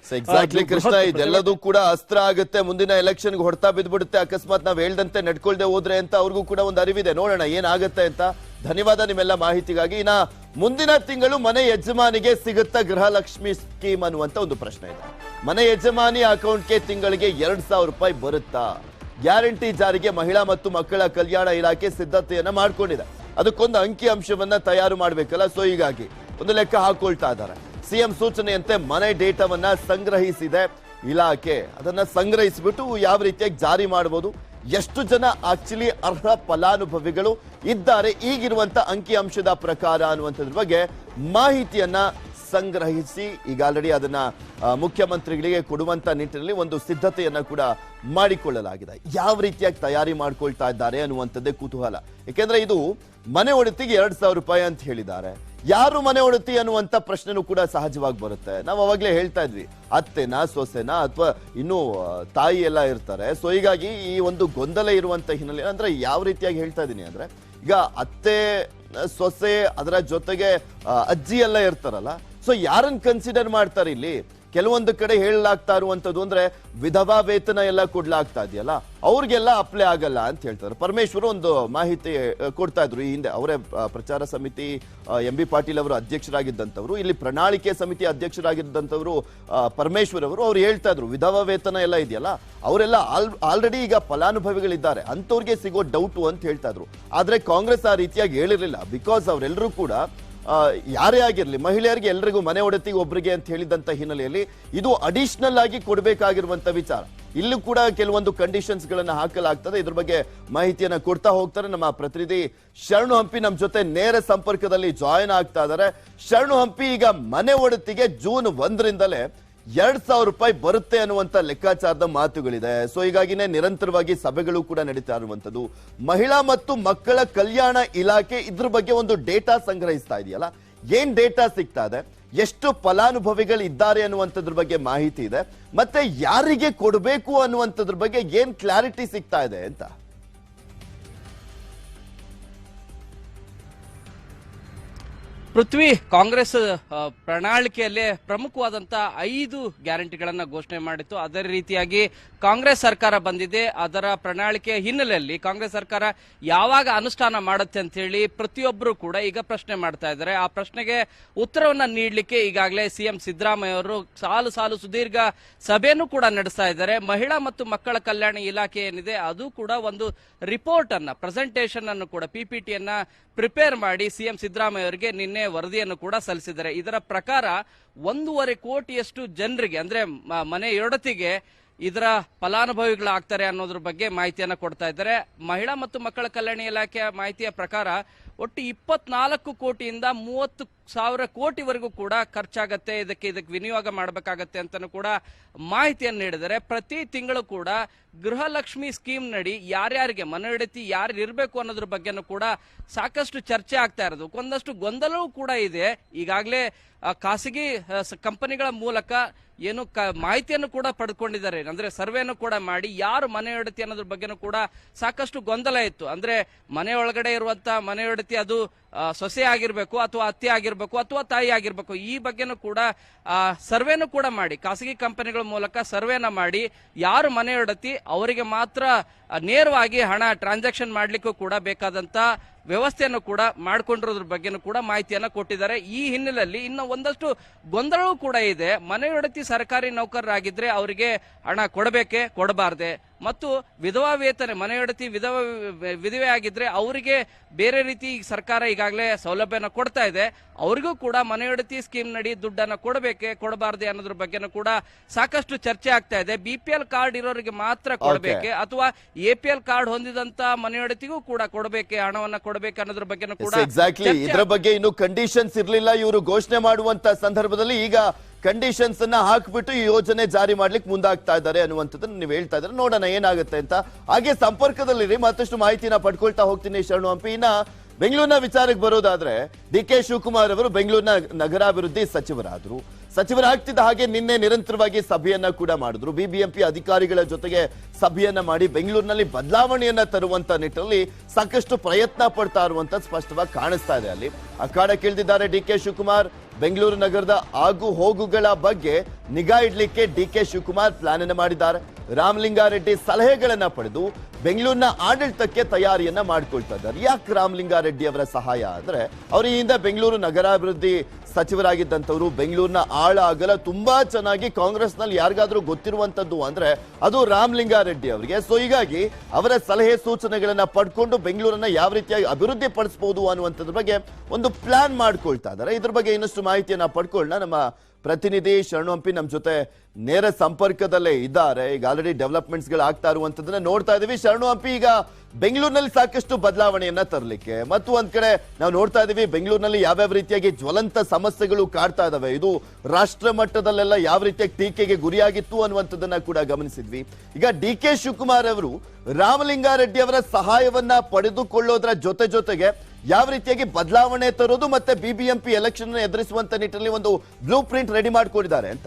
ಕೃಷ್ಣ ಇದೆಲ್ಲದೂ ಕೂಡ ಅಸ್ತ್ರ ಆಗುತ್ತೆ, ಮುಂದಿನ ಎಲೆಕ್ಷನ್ ಹೊಡ್ತಾ ಬಿದ್ಬಿಡುತ್ತೆ ಅಕಸ್ಮಾತ್ ನಾವ್ ಹೇಳ್ದಂತೆ ನಡ್ಕೊಳ್ದೆ ಹೋದ್ರೆ ಅಂತ ಅವ್ರಿಗೂ ಕೂಡ ಒಂದು ಅರಿವಿದೆ. ನೋಡೋಣ ಏನಾಗುತ್ತೆ ಅಂತ. ಧನ್ಯವಾದ ನಿಮ್ಮೆಲ್ಲ ಮಾಹಿತಿಗಾಗಿ. ಇನ್ನ ಮುಂದಿನ ತಿಂಗಳು ಮನೆ ಯಜಮಾನಿಗೆ ಸಿಗುತ್ತಾ ಗೃಹಲಕ್ಷ್ಮಿ ಸ್ಕೀಮ್ ಅನ್ನುವಂತ ಒಂದು ಪ್ರಶ್ನೆ ಇದೆ. ಮನೆ ಯಜಮಾನಿ ಅಕೌಂಟ್ಗೆ ತಿಂಗಳಿಗೆ 2,000 ರೂಪಾಯಿ ಬರುತ್ತಾ? ಗ್ಯಾರಂಟಿ ಜಾರಿಗೆ ಮಹಿಳಾ ಮತ್ತು ಮಕ್ಕಳ ಕಲ್ಯಾಣ ಇಲಾಖೆ ಸಿದ್ಧತೆಯನ್ನ ಮಾಡ್ಕೊಂಡಿದೆ. ಅದಕ್ಕೊಂದು ಅಂಕಿ ಅಂಶವನ್ನ ತಯಾರು ಮಾಡಬೇಕಲ್ಲ, ಸೊ ಹೀಗಾಗಿ ಒಂದು ಲೆಕ್ಕ ಹಾಕೊಳ್ತಾ ಇದ್ದಾರೆ. ಸಿಎಂ ಸೂಚನೆಯಂತೆ ಮನೆ ಡೇಟಾವನ್ನ ಸಂಗ್ರಹಿಸಿದೆ ಇಲಾಖೆ. ಅದನ್ನ ಸಂಗ್ರಹಿಸಿಬಿಟ್ಟು ಯಾವ ರೀತಿಯಾಗಿ ಜಾರಿ ಮಾಡಬಹುದು, ಎಷ್ಟು ಜನ ಆಕ್ಚುಲಿ ಅರ್ಹ ಫಲಾನುಭವಿಗಳು ಇದ್ದಾರೆ ಈಗಿರುವಂತ ಅಂಕಿ ಅಂಶದ ಪ್ರಕಾರ ಅನ್ನುವಂಥದ್ರ ಬಗ್ಗೆ ಮಾಹಿತಿಯನ್ನ ಸಂಗ್ರಹಿಸಿ ಈಗ ಆಲ್ರೆಡಿ ಅದನ್ನ ಮುಖ್ಯಮಂತ್ರಿಗಳಿಗೆ ಕೊಡುವಂತ ನಿಟ್ಟಿನಲ್ಲಿ ಒಂದು ಸಿದ್ಧತೆಯನ್ನ ಕೂಡ ಮಾಡಿಕೊಳ್ಳಲಾಗಿದೆ. ಯಾವ ರೀತಿಯಾಗಿ ತಯಾರಿ ಮಾಡ್ಕೊಳ್ತಾ ಇದ್ದಾರೆ ಅನ್ನುವಂಥದ್ದೇ ಕುತೂಹಲ. ಯಾಕೆಂದ್ರೆ ಇದು ಮನೆ ಒಡತಿಗೆ 2,000 ರೂಪಾಯಿ ಅಂತ ಹೇಳಿದ್ದಾರೆ. ಯಾರು ಮನೆ ಒಡತಿ ಅನ್ನುವಂತ ಪ್ರಶ್ನೆನೂ ಕೂಡ ಸಹಜವಾಗಿ ಬರುತ್ತೆ. ನಾವು ಅವಾಗ್ಲೇ ಹೇಳ್ತಾ ಇದ್ವಿ, ಅತ್ತೆನಾ ಸೊಸೆನಾ ಅಥವಾ ಇನ್ನೂ ತಾಯಿ ಎಲ್ಲ ಇರ್ತಾರೆ. ಸೊ ಹೀಗಾಗಿ ಈ ಒಂದು ಗೊಂದಲ ಇರುವಂತ ಹಿನ್ನೆಲೆ ಅಂದ್ರೆ ಯಾವ ರೀತಿಯಾಗಿ ಹೇಳ್ತಾ ಇದೀನಿ ಅಂದ್ರೆ, ಈಗ ಅತ್ತೆ ಸೊಸೆ ಅದರ ಜೊತೆಗೆ ಅಜ್ಜಿ ಎಲ್ಲ ಇರ್ತಾರಲ್ಲ, ಸೊ ಯಾರನ್ನ ಕನ್ಸಿಡರ್ ಮಾಡ್ತಾರೆ ಇಲ್ಲಿ? ಕೆಲವೊಂದು ಕಡೆ ಹೇಳಲಾಗ್ತಾ ಇರುವಂತದ್ದು ಅಂದ್ರೆ ವಿಧವಾ ವೇತನ ಎಲ್ಲ ಕೊಡ್ಲಾಗ್ತಾ ಇದೆಯಲ್ಲ, ಅವ್ರಿಗೆಲ್ಲ ಅಪ್ಲೈ ಆಗಲ್ಲ ಅಂತ ಹೇಳ್ತಾರೆ. ಪರಮೇಶ್ವರ್ ಒಂದು ಮಾಹಿತಿ ಕೊಡ್ತಾ ಇದ್ರು ಈ ಹಿಂದೆ. ಅವರೇ ಪ್ರಚಾರ ಸಮಿತಿ ಎಂ ಬಿ ಪಾಟೀಲ್ ಅವರು ಅಧ್ಯಕ್ಷರಾಗಿದ್ದಂಥವ್ರು, ಇಲ್ಲಿ ಪ್ರಣಾಳಿಕೆ ಸಮಿತಿ ಅಧ್ಯಕ್ಷರಾಗಿದ್ದಂಥವ್ರು ಪರಮೇಶ್ವರ್ ಅವರು. ಅವ್ರು ಹೇಳ್ತಾ ಇದ್ರು ವಿಧವಾ ವೇತನ ಎಲ್ಲ ಇದೆಯಲ್ಲ, ಅವರೆಲ್ಲ ಆಲ್ರೆಡಿ ಈಗ ಫಲಾನುಭವಿಗಳಿದ್ದಾರೆ, ಅಂತವ್ರಿಗೆ ಸಿಗೋ ಡೌಟು ಅಂತ ಹೇಳ್ತಾ ಇದ್ರು. ಆದ್ರೆ ಕಾಂಗ್ರೆಸ್ ಆ ರೀತಿಯಾಗಿ ಹೇಳಿರ್ಲಿಲ್ಲ. ಬಿಕಾಸ್ ಅವರೆಲ್ಲರೂ ಕೂಡ ಯಾರೇ ಆಗಿರ್ಲಿ ಮಹಿಳೆಯರಿಗೆ ಎಲ್ರಿಗೂ ಮನೆ ಒಡತಿಗೆ ಒಬ್ಬರಿಗೆ ಅಂತ ಹೇಳಿದಂತ ಹಿನ್ನೆಲೆಯಲ್ಲಿ ಇದು ಅಡಿಷನಲ್ ಆಗಿ ಕೊಡಬೇಕಾಗಿರುವಂತ ವಿಚಾರ. ಇಲ್ಲೂ ಕೂಡ ಕೆಲವೊಂದು ಕಂಡೀಷನ್ಸ್ ಗಳನ್ನ ಹಾಕಲಾಗ್ತದೆ. ಇದ್ರ ಬಗ್ಗೆ ಮಾಹಿತಿಯನ್ನ ಕೊಡ್ತಾ ಹೋಗ್ತಾರೆ ನಮ್ಮ ಪ್ರತಿನಿಧಿ ಶರಣು ಹಂಪಿ. ನಮ್ ಜೊತೆ ನೇರ ಸಂಪರ್ಕದಲ್ಲಿ ಜಾಯಿನ್ ಆಗ್ತಾ ಇದ್ದಾರೆ. ಶರಣು ಹಂಪಿ, ಈಗ ಮನೆ ಒಡತಿಗೆ ಜೂನ್ 1ರಿಂದಲೇ 2,000 ರೂಪಾಯಿ ಬರುತ್ತೆ ಅನ್ನುವಂತ ಲೆಕ್ಕಾಚಾರದ ಮಾತುಗಳಿದೆ. ಸೊ ಹೀಗಾಗಿನೇ ನಿರಂತರವಾಗಿ ಸಭೆಗಳು ಕೂಡ ನಡೀತಾ ಇರುವಂತದ್ದು. ಮಹಿಳಾ ಮತ್ತು ಮಕ್ಕಳ ಕಲ್ಯಾಣ ಇಲಾಖೆ ಇದ್ರ ಬಗ್ಗೆ ಒಂದು ಡೇಟಾ ಸಂಗ್ರಹಿಸ್ತಾ ಇದೆಯಲ್ಲ, ಏನ್ ಡೇಟಾ ಸಿಗ್ತಾ ಇದೆ, ಎಷ್ಟು ಫಲಾನುಭವಿಗಳು ಇದ್ದಾರೆ ಅನ್ನುವಂಥದ್ರ ಬಗ್ಗೆ ಮಾಹಿತಿ ಇದೆ, ಮತ್ತೆ ಯಾರಿಗೆ ಕೊಡಬೇಕು ಅನ್ನುವಂಥದ್ರ ಬಗ್ಗೆ ಏನ್ ಕ್ಲಾರಿಟಿ ಸಿಗ್ತಾ ಇದೆ ಅಂತ? ಪೃಥ್ವಿ, ಕಾಂಗ್ರೆಸ್ ಪ್ರಣಾಳಿಕೆಯಲ್ಲಿ ಪ್ರಮುಖವಾದಂತ 5 ಗ್ಯಾರಂಟಿಗಳನ್ನ ಘೋಷಣೆ ಮಾಡಿತ್ತು. ಅದೇ ರೀತಿಯಾಗಿ ಕಾಂಗ್ರೆಸ್ ಸರ್ಕಾರ ಬಂದಿದೆ. ಅದರ ಪ್ರಣಾಳಿಕೆಯ ಹಿನ್ನೆಲೆಯಲ್ಲಿ ಕಾಂಗ್ರೆಸ್ ಸರ್ಕಾರ ಯಾವಾಗ ಅನುಷ್ಠಾನ ಮಾಡುತ್ತೆ ಅಂತ ಹೇಳಿ ಪ್ರತಿಯೊಬ್ಬರು ಕೂಡ ಈಗ ಪ್ರಶ್ನೆ ಮಾಡ್ತಾ ಇದ್ದಾರೆ. ಆ ಪ್ರಶ್ನೆಗೆ ಉತ್ತರವನ್ನ ನೀಡಲಿಕ್ಕೆ ಈಗಾಗಲೇ ಸಿಎಂ ಸಿದ್ದರಾಮಯ್ಯ ಅವರು ಸಾಲು ಸುದೀರ್ಘ ಸಭೆಯನ್ನು ಕೂಡ ನಡೆಸ್ತಾ ಇದ್ದಾರೆ. ಮಹಿಳಾ ಮತ್ತು ಮಕ್ಕಳ ಕಲ್ಯಾಣ ಇಲಾಖೆ ಏನಿದೆ ಅದು ಕೂಡ ಒಂದು ರಿಪೋರ್ಟ್ ಅನ್ನ, ಪ್ರೆಸೆಂಟೇಷನ್ ಅನ್ನು ಕೂಡ PPTಯನ್ನ ಪ್ರಿಪೇರ್ ಮಾಡಿ ಸಿಎಂ ಸಿದ್ದರಾಮಯ್ಯ ಅವರಿಗೆ ನಿನ್ನೆ ವರದಿಯನ್ನು ಕೂಡ ಸಲ್ಲಿಸಿದ್ದಾರೆ. ಇದರ ಪ್ರಕಾರ 1.5 ಕೋಟಿಯಷ್ಟು ಜನರಿಗೆ ಅಂದ್ರೆ ಮನೆ ಯೊಡತಿಗೆ ಇದರ ಫಲಾನುಭವಿಗಳಾಗ್ತಾರೆ ಅನ್ನೋದ್ರ ಬಗ್ಗೆ ಮಾಹಿತಿಯನ್ನ ಕೊಡ್ತಾ ಇದ್ದಾರೆ. ಮಹಿಳಾ ಮತ್ತು ಮಕ್ಕಳ ಕಲ್ಯಾಣ ಇಲಾಖೆಯ ಮಾಹಿತಿಯ ಪ್ರಕಾರ ಒಟ್ಟು 24 ಕೋಟಿಯಿಂದ 30,000 ಕೋಟಿವರೆಗೂ ಕೂಡ ಖರ್ಚಾಗತ್ತೆ, ಇದಕ್ಕೆ ವಿನಿಯೋಗ ಮಾಡಬೇಕಾಗತ್ತೆ ಅಂತಾನು ಕೂಡ ಮಾಹಿತಿಯನ್ನು ನೀಡಿದ್ದಾರೆ. ಪ್ರತಿ ತಿಂಗಳು ಕೂಡ ಗೃಹಲಕ್ಷ್ಮಿ ಸ್ಕೀಮ್ ನಡಿ ಯಾರ್ಯಾರಿಗೆ ಮನೆಯೊಡತಿ ಯಾರು ಇರಬೇಕು ಅನ್ನೋದ್ರ ಬಗ್ಗೆನೂ ಕೂಡ ಸಾಕಷ್ಟು ಚರ್ಚೆ ಆಗ್ತಾ ಇರೋದು. ಒಂದಷ್ಟು ಗೊಂದಲವೂ ಕೂಡ ಇದೆ. ಈಗಾಗಲೇ ಖಾಸಗಿ ಕಂಪನಿಗಳ ಮೂಲಕ ಏನು ಮಾಹಿತಿಯನ್ನು ಕೂಡ ಪಡ್ಕೊಂಡಿದ್ದಾರೆ, ಅಂದ್ರೆ ಸರ್ವೆಯನ್ನು ಕೂಡ ಮಾಡಿ ಯಾರು ಮನೆಯೊಡತಿ ಅನ್ನೋದ್ರ ಬಗ್ಗೆನೂ ಕೂಡ ಸಾಕಷ್ಟು ಗೊಂದಲ ಇತ್ತು. ಅಂದ್ರೆ ಮನೆ ಒಳಗಡೆ ಇರುವಂತ ಮನೆಯೊಡತಿ ಅದು ಸೊಸೆ ಆಗಿರ್ಬೇಕು ಅಥವಾ ಅತ್ತೆ ಆಗಿರ್ಬೇಕು ಅಥವಾ ತಾಯಿ ಆಗಿರ್ಬೇಕು, ಈ ಬಗ್ಗೆನೂ ಕೂಡ ಸರ್ವೆನು ಕೂಡ ಮಾಡಿ ಖಾಸಗಿ ಕಂಪನಿಗಳ ಮೂಲಕ ಸರ್ವೆನ ಮಾಡಿ ಯಾರು ಮನೆಯೊಡತಿ ಅವರಿಗೆ ಮಾತ್ರ ನೇರವಾಗಿ ಹಣ ಟ್ರಾನ್ಸಾಕ್ಷನ್ ಮಾಡ್ಲಿಕ್ಕೂ ಕೂಡ ಬೇಕಾದಂತ ವ್ಯವಸ್ಥೆಯನ್ನು ಕೂಡ ಮಾಡಿಕೊಂಡಿರೋದ್ರ ಬಗ್ಗೆನೂ ಕೂಡ ಮಾಹಿತಿಯನ್ನ ಕೊಟ್ಟಿದ್ದಾರೆ. ಈ ಹಿನ್ನೆಲೆಯಲ್ಲಿ ಇನ್ನು ಒಂದಷ್ಟು ಗೊಂದಲವೂ ಕೂಡ ಇದೆ. ಮನೆಯೊಡತಿ ಸರ್ಕಾರಿ ನೌಕರರಾಗಿದ್ರೆ ಅವರಿಗೆ ಹಣ ಕೊಡಬೇಕೆ ಕೊಡಬಾರ್ದೆ, ಮತ್ತು ವಿಧವಾ ವೇತನ ಮನೆಯೊಡತಿ ವಿಧವೆ ಆಗಿದ್ರೆ ಅವರಿಗೆ ಬೇರೆ ರೀತಿ ಸರ್ಕಾರ ಈಗಾಗಲೇ ಸೌಲಭ್ಯನ ಕೊಡ್ತಾ ಇದೆ. ಅವರಿಗೂ ಕೂಡ ಮನೆಯೊಡತಿ ಸ್ಕೀಮ್ ನಡಿ ದುಡ್ಡನ್ನ ಕೊಡಬೇಕೆ ಕೊಡಬಾರ್ದೆ ಅನ್ನೋದ್ರ ಬಗ್ಗೆನೂ ಕೂಡ ಸಾಕಷ್ಟು ಚರ್ಚೆ ಆಗ್ತಾ ಇದೆ. BPL ಕಾರ್ಡ್ ಇರೋರಿಗೆ ಮಾತ್ರ ಕೊಡಬೇಕೆ ಅಥವಾ APL ಕಾರ್ಡ್ ಹೊಂದಿದಂತ ಮನೆಯೊಡತಿಗೂ ಕೂಡ ಕೊಡಬೇಕೆ, ಹಣವನ್ನ ಕೊಡಬೇಕು ಅನ್ನೋದ್ರ ಬಗ್ಗೆನೂ ಕೂಡ ಎಕ್ಸಾಕ್ಟ್ಲಿ ಇದರ ಬಗ್ಗೆ ಇನ್ನು ಕಂಡೀಷನ್ಸ್ ಇರ್ಲಿಲ್ಲ. ಇವರು ಘೋಷಣೆ ಮಾಡುವಂತ ಸಂದರ್ಭದಲ್ಲಿ ಈಗ ಕಂಡೀಷನ್ಸ್ ಅನ್ನ ಹಾಕ್ಬಿಟ್ಟು ಈ ಯೋಜನೆ ಜಾರಿ ಮಾಡ್ಲಿಕ್ಕೆ ಮುಂದಾಗ್ತಾ ಇದ್ದಾರೆ ಅನ್ನುವಂಥದ್ದನ್ನು ನೀವು ಹೇಳ್ತಾ ಇದ್ದಾರೆ. ನೋಡೋಣ ಏನಾಗುತ್ತೆ ಅಂತ. ಹಾಗೆ ಸಂಪರ್ಕದಲ್ಲಿರಿ, ಮತ್ತಷ್ಟು ಮಾಹಿತಿನ ಪಡ್ಕೊಳ್ತಾ ಹೋಗ್ತೀನಿ ಶರಣು ಹಂಪಿ. ಇನ್ನ ಬೆಂಗಳೂರಿನ ವಿಚಾರಕ್ಕೆ ಬರೋದಾದ್ರೆ DK ಶಿವಕುಮಾರ್ ಅವರು ಬೆಂಗಳೂರಿನ ನಗರಾಭಿವೃದ್ಧಿ ಸಚಿವರಾಗ್ತಿದ್ದ ಹಾಗೆ ನಿನ್ನೆ ನಿರಂತರವಾಗಿ ಸಭೆಯನ್ನ ಕೂಡ ಮಾಡಿದ್ರು. BBMP ಅಧಿಕಾರಿಗಳ ಜೊತೆಗೆ ಸಭೆಯನ್ನ ಮಾಡಿ ಬೆಂಗಳೂರಿನಲ್ಲಿ ಬದಲಾವಣೆಯನ್ನ ತರುವಂತ ನಿಟ್ಟಿನಲ್ಲಿ ಸಾಕಷ್ಟು ಪ್ರಯತ್ನ ಪಡ್ತಾ ಇರುವಂತ ಸ್ಪಷ್ಟವಾಗಿ ಕಾಣಿಸ್ತಾ ಇದೆ. ಅಲ್ಲಿ ಅಖಾಡಕ್ಕಿಳಿದಿದ್ದಾರೆ DK ಶಿವಕುಮಾರ್. ಬೆಂಗಳೂರು ನಗರದ ಆಗು ಹೋಗುಗಳ ಬಗ್ಗೆ ನಿಗಾ ಇಡ್ಲಿಕ್ಕೆ DK ಶಿವಕುಮಾರ್ ಪ್ಲಾನ್ ಅನ್ನು ಮಾಡಿದ್ದಾರೆ. ರಾಮಲಿಂಗಾರೆಡ್ಡಿ ಸಲಹೆಗಳನ್ನ ಪಡೆದು ಬೆಂಗಳೂರಿನ ಆಡಳಿತಕ್ಕೆ ತಯಾರಿಯನ್ನ ಮಾಡ್ಕೊಳ್ತಾ ಇದ್ದಾರೆ. ಯಾಕೆ ರಾಮಲಿಂಗಾರೆಡ್ಡಿ ಅವರ ಸಹಾಯ ಅಂದ್ರೆ, ಅವರು ಈ ಹಿಂದೆ ಬೆಂಗಳೂರು ನಗರಾಭಿವೃದ್ಧಿ ಸಚಿವರಾಗಿದ್ದಂಥವ್ರು, ಬೆಂಗಳೂರಿನ ಆಳ ಅಗಲ ತುಂಬಾ ಚೆನ್ನಾಗಿ ಕಾಂಗ್ರೆಸ್ ನಲ್ಲಿ ಯಾರಿಗಾದ್ರೂ ಗೊತ್ತಿರುವಂತದ್ದು ಅಂದ್ರೆ ಅದು ರಾಮಲಿಂಗಾರೆಡ್ಡಿ ಅವರಿಗೆ. ಸೊ ಹೀಗಾಗಿ ಅವರ ಸಲಹೆ ಸೂಚನೆಗಳನ್ನ ಪಡ್ಕೊಂಡು ಬೆಂಗಳೂರನ್ನ ಯಾವ ರೀತಿಯಾಗಿ ಅಭಿವೃದ್ಧಿ ಪಡಿಸಬಹುದು ಅನ್ನುವಂಥದ್ರ ಬಗ್ಗೆ ಒಂದು ಪ್ಲಾನ್ ಮಾಡ್ಕೊಳ್ತಾ ಇದ್ದಾರೆ. ಇದ್ರ ಬಗ್ಗೆ ಇನ್ನಷ್ಟು ಮಾಹಿತಿಯನ್ನ ಪಡ್ಕೊಳ್ಳೋಣ. ನಮ್ಮ ಪ್ರತಿನಿಧಿ ಶರಣು ಹಂಪಿ ನಮ್ಮ ಜೊತೆ ನೇರ ಸಂಪರ್ಕದಲ್ಲೇ ಇದ್ದಾರೆ. ಈಗ ಆಲ್ರೆಡಿ ಡೆವಲಪ್ಮೆಂಟ್ಸ್ ಗಳು ಆಗ್ತಾ ಇರುವಂತದನ್ನ ನೋಡ್ತಾ ಇದೀವಿ. ಶರಣು ಹಂಪಿ, ಈಗ ಬೆಂಗಳೂರಿನಲ್ಲಿ ಸಾಕಷ್ಟು ಬದಲಾವಣೆಯನ್ನ ತರಲಿಕ್ಕೆ ಮತ್ತು ಒಂದ್ ಕಡೆ ನಾವು ನೋಡ್ತಾ ಇದೀವಿ ಬೆಂಗಳೂರಿನಲ್ಲಿ ಯಾವ್ಯಾವ ರೀತಿಯಾಗಿ ಜ್ವಲಂತ ಸಮಸ್ಯೆಗಳು ಕಾಡ್ತಾ ಇದಾವೆ, ಇದು ರಾಷ್ಟ್ರ ಮಟ್ಟದಲ್ಲೆಲ್ಲ ಯಾವ ರೀತಿಯಾಗಿ ಟೀಕೆಗೆ ಗುರಿಯಾಗಿತ್ತು ಅನ್ನುವಂಥದ್ದನ್ನ ಕೂಡ ಗಮನಿಸಿದ್ವಿ. ಈಗ DK ಶಿವಕುಮಾರ್ ಅವರು ರಾಮಲಿಂಗಾರೆಡ್ಡಿ ಅವರ ಸಹಾಯವನ್ನ ಪಡೆದುಕೊಳ್ಳೋದ್ರ ಜೊತೆಗೆ ಯಾವ ರೀತಿಯಾಗಿ ಬದಲಾವಣೆ ತರೋದು ಮತ್ತೆ BBMP ಎಲೆಕ್ಷನ್ ಎದುರಿಸುವಂತ ನಿಟ್ಟಿನಲ್ಲಿ ಒಂದು ಬ್ಲೂ ಪ್ರಿಂಟ್ ರೆಡಿ ಮಾಡ್ಕೊಂಡಿದ್ದಾರೆ ಅಂತ.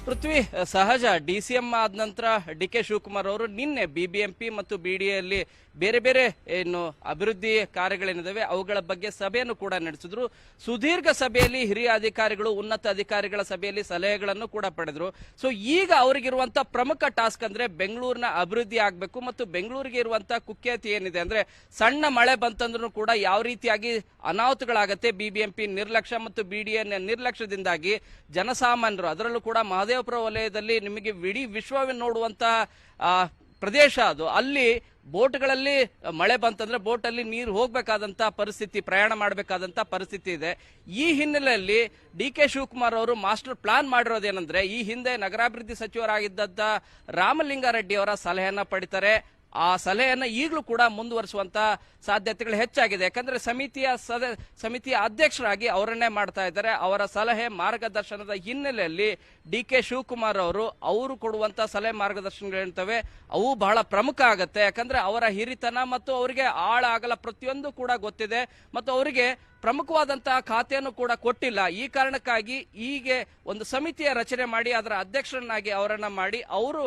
ಪೃಥ್ವಿ, ಸಹಜ DCM ಆದ ನಂತರ DK ಶಿವಕುಮಾರ್ ಅವರು ನಿನ್ನೆ BBMP ಮತ್ತು BDಯಲ್ಲಿ ಬೇರೆ ಬೇರೆ ಏನು ಅಭಿವೃದ್ಧಿ ಕಾರ್ಯಗಳೇನಿದಾವೆ ಅವುಗಳ ಬಗ್ಗೆ ಸಭೆಯನ್ನು ಕೂಡ ನಡೆಸಿದ್ರು. ಸುದೀರ್ಘ ಸಭೆಯಲ್ಲಿ ಹಿರಿಯ ಅಧಿಕಾರಿಗಳು, ಉನ್ನತ ಅಧಿಕಾರಿಗಳ ಸಭೆಯಲ್ಲಿ ಸಲಹೆಗಳನ್ನು ಕೂಡ ಪಡೆದ್ರು. ಸೊ ಈಗ ಅವರಿಗಿರುವಂತ ಪ್ರಮುಖ ಟಾಸ್ಕ್ ಅಂದ್ರೆ ಬೆಂಗಳೂರಿನ ಅಭಿವೃದ್ಧಿ ಆಗ್ಬೇಕು ಮತ್ತು ಬೆಂಗಳೂರಿಗೆ ಇರುವಂತ ಕುಖ್ಯಾತಿ ಏನಿದೆ ಅಂದ್ರೆ ಸಣ್ಣ ಮಳೆ ಬಂತಂದ್ರೂ ಕೂಡ ಯಾವ ರೀತಿಯಾಗಿ ಅನಾಹುತಗಳಾಗತ್ತೆ, BBMP ನಿರ್ಲಕ್ಷ್ಯ ಮತ್ತು BDN ನಿರ್ಲಕ್ಷ್ಯದಿಂದಾಗಿ ಜನಸಾಮಾನ್ಯರು, ಅದರಲ್ಲೂ ಕೂಡ ಮಹದೇವಪುರ ವಲಯದಲ್ಲಿ ನಿಮಗೆ ಇಡೀ ವಿಶ್ವವನ್ನು ನೋಡುವಂತ ಪ್ರದೇಶ ಅದು, ಅಲ್ಲಿ ಬೋಟ್ಗಳಲ್ಲಿ ಮಳೆ ಬಂತಂದ್ರೆ ಬೋಟ್ ಅಲ್ಲಿ ನೀರು ಹೋಗ್ಬೇಕಾದಂತ ಪರಿಸ್ಥಿತಿ, ಪ್ರಯಾಣ ಮಾಡಬೇಕಾದಂತ ಪರಿಸ್ಥಿತಿ ಇದೆ. ಈ ಹಿನ್ನೆಲೆಯಲ್ಲಿ DK ಶಿವಕುಮಾರ್ ಅವರು ಮಾಸ್ಟರ್ ಪ್ಲಾನ್ ಮಾಡಿರೋದೇನೆಂದ್ರೆ, ಈ ಹಿಂದೆ ನಗರಾಭಿವೃದ್ಧಿ ಸಚಿವರಾಗಿದ್ದ ರಾಮಲಿಂಗಾರೆಡ್ಡಿ ಅವರ ಸಲಹೆಯನ್ನ ಪಡಿತಾರೆ. ಆ ಸಲಹೆಯನ್ನ ಈಗಲೂ ಕೂಡ ಮುಂದುವರಿಸುವಂತ ಸಾಧ್ಯತೆಗಳು ಹೆಚ್ಚಾಗಿದೆ. ಯಾಕಂದ್ರೆ ಸಮಿತಿಯ ಅಧ್ಯಕ್ಷರಾಗಿ ಅವರನ್ನೇ ಮಾಡ್ತಾ ಇದ್ದಾರೆ. ಅವರ ಸಲಹೆ ಮಾರ್ಗದರ್ಶನದ ಹಿನ್ನೆಲೆಯಲ್ಲಿ DK ಶಿವಕುಮಾರ್ ಅವರು ಕೊಡುವಂತ ಸಲಹೆ ಮಾರ್ಗದರ್ಶನಗಳಿರ್ತವೆ, ಅವು ಬಹಳ ಪ್ರಮುಖ ಆಗತ್ತೆ. ಯಾಕಂದ್ರೆ ಅವರ ಹಿರಿತನ ಮತ್ತು ಅವರಿಗೆ ಆಳ ಆಗಲ ಪ್ರತಿಯೊಂದು ಕೂಡ ಗೊತ್ತಿದೆ ಮತ್ತು ಅವರಿಗೆ ಪ್ರಮುಖವಾದಂತಹ ಖಾತೆಯನ್ನು ಕೂಡ ಕೊಟ್ಟಿಲ್ಲ. ಈ ಕಾರಣಕ್ಕಾಗಿ ಹೀಗೆ ಒಂದು ಸಮಿತಿಯ ರಚನೆ ಮಾಡಿ ಅದರ ಅಧ್ಯಕ್ಷರನ್ನಾಗಿ ಅವರನ್ನ ಮಾಡಿ ಅವರು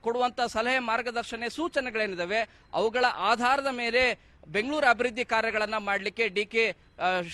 ಕೊಡುವಂತ ಸಲಹೆ ಮಾರ್ಗದರ್ಶನ ಸೂಚನೆಗಳೇನಿದಾವೆ ಅವುಗಳ ಆಧಾರದ ಮೇಲೆ ಬೆಂಗಳೂರು ಅಭಿವೃದ್ಧಿ ಕಾರ್ಯಗಳನ್ನ ಮಾಡಲಿಕ್ಕೆ ಡಿ.ಕೆ.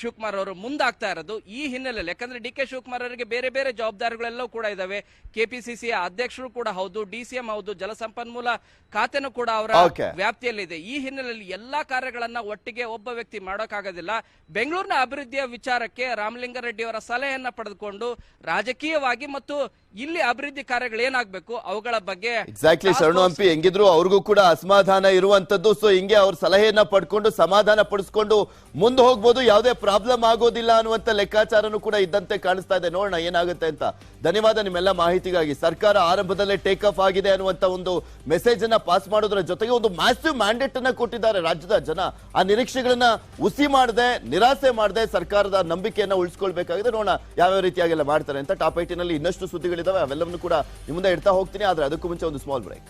ಶಿವಕುಮಾರ್ ಅವರು ಮುಂದಾಗ್ತಾ ಇರೋದು. ಈ ಹಿನ್ನೆಲೆಯಲ್ಲಿ ಯಾಕಂದ್ರೆ ಡಿ.ಕೆ. ಶಿವಕುಮಾರ್ ಅವರಿಗೆ ಬೇರೆ ಬೇರೆ ಜವಾಬ್ದಾರಿಗಳೆಲ್ಲವೂ ಕೂಡ ಇದಾವೆ. ಕೆಪಿಸಿಸಿಯ ಅಧ್ಯಕ್ಷರು ಕೂಡ ಹೌದು, ಡಿಸಿಎಂ ಹೌದು, ಜಲಸಂಪನ್ಮೂಲ ಖಾತೆನೂ ಕೂಡ ಅವರ ವ್ಯಾಪ್ತಿಯಲ್ಲಿದೆ. ಈ ಹಿನ್ನೆಲೆಯಲ್ಲಿ ಎಲ್ಲಾ ಕಾರ್ಯಗಳನ್ನ ಒಟ್ಟಿಗೆ ಒಬ್ಬ ವ್ಯಕ್ತಿ ಮಾಡೋಕ್ಕಾಗೋದಿಲ್ಲ. ಬೆಂಗಳೂರಿನ ಅಭಿವೃದ್ಧಿಯ ವಿಚಾರಕ್ಕೆ ರಾಮಲಿಂಗಾರೆಡ್ಡಿ ಅವರ ಸಲಹೆಯನ್ನ ಪಡೆದುಕೊಂಡು ರಾಜಕೀಯವಾಗಿ ಮತ್ತು ಇಲ್ಲಿ ಅಭಿವೃದ್ಧಿ ಕಾರ್ಯಗಳು ಏನಾಗಬೇಕು ಅವುಗಳ ಬಗ್ಗೆ ಎಕ್ಸಾಕ್ಟ್ಲಿ ಶರಣು ಹಂಪಿ ಹೆಂಗಿದ್ರು ಅವ್ರಿಗೂ ಕೂಡ ಅಸಮಾಧಾನ ಇರುವಂತದ್ದು. ಸೊ ಹಿಂಗೆ ಅವ್ರ ಸಲಹೆಯನ್ನ ಪಡ್ಕೊಂಡು ಸಮಾಧಾನ ಪಡಿಸ್ಕೊಂಡು ಮುಂದೆ ಹೋಗ್ಬೋದು, ಯಾವುದೇ ಪ್ರಾಬ್ಲಮ್ ಆಗೋದಿಲ್ಲ ಅನ್ನುವಂತ ಲೆಕ್ಕಾಚಾರನೂ ಕೂಡ ಇದ್ದಂತೆ ಕಾಣಿಸ್ತಾ ಇದೆ. ನೋಡೋಣ ಏನಾಗುತ್ತೆ ಅಂತ. ಧನ್ಯವಾದ ನಿಮ್ಮೆಲ್ಲ ಮಾಹಿತಿಗಾಗಿ. ಸರ್ಕಾರ ಆರಂಭದಲ್ಲೇ ಟೇಕ್ ಆಫ್ ಆಗಿದೆ ಅನ್ನುವಂತ ಒಂದು ಮೆಸೇಜ್ ಅನ್ನ ಪಾಸ್ ಮಾಡೋದ್ರ ಜೊತೆಗೆ ಒಂದು ಮ್ಯಾಸಿವ್ ಮ್ಯಾಂಡೇಟ್ ಅನ್ನ ಕೊಟ್ಟಿದ್ದಾರೆ ರಾಜ್ಯದ ಜನ. ಆ ನಿರೀಕ್ಷೆಗಳನ್ನ ಹುಸಿ ಮಾಡದೆ, ನಿರಾಸೆ ಮಾಡದೆ ಸರ್ಕಾರದ ನಂಬಿಕೆಯನ್ನ ಉಳಿಸ್ಕೊಳ್ಬೇಕಾಗಿದೆ. ನೋಡೋಣ ಯಾವ್ಯಾವ ರೀತಿಯಾಗೆಲ್ಲ ಮಾಡ್ತಾರೆ ಅಂತ. ಟಾಪ್ 8 ನಲ್ಲಿ ಇನ್ನಷ್ಟು ಸುದ್ದಿಗಳಿದಾವೆ, ಅವೆಲ್ಲವನ್ನು ಕೂಡ ನಿಮ್ಮ ಮುಂದೆ ಇಡ್ತಾ ಹೋಗ್ತೀನಿ. ಆದ್ರೆ ಅದಕ್ಕೂ ಮುಂಚೆ ಒಂದು small break.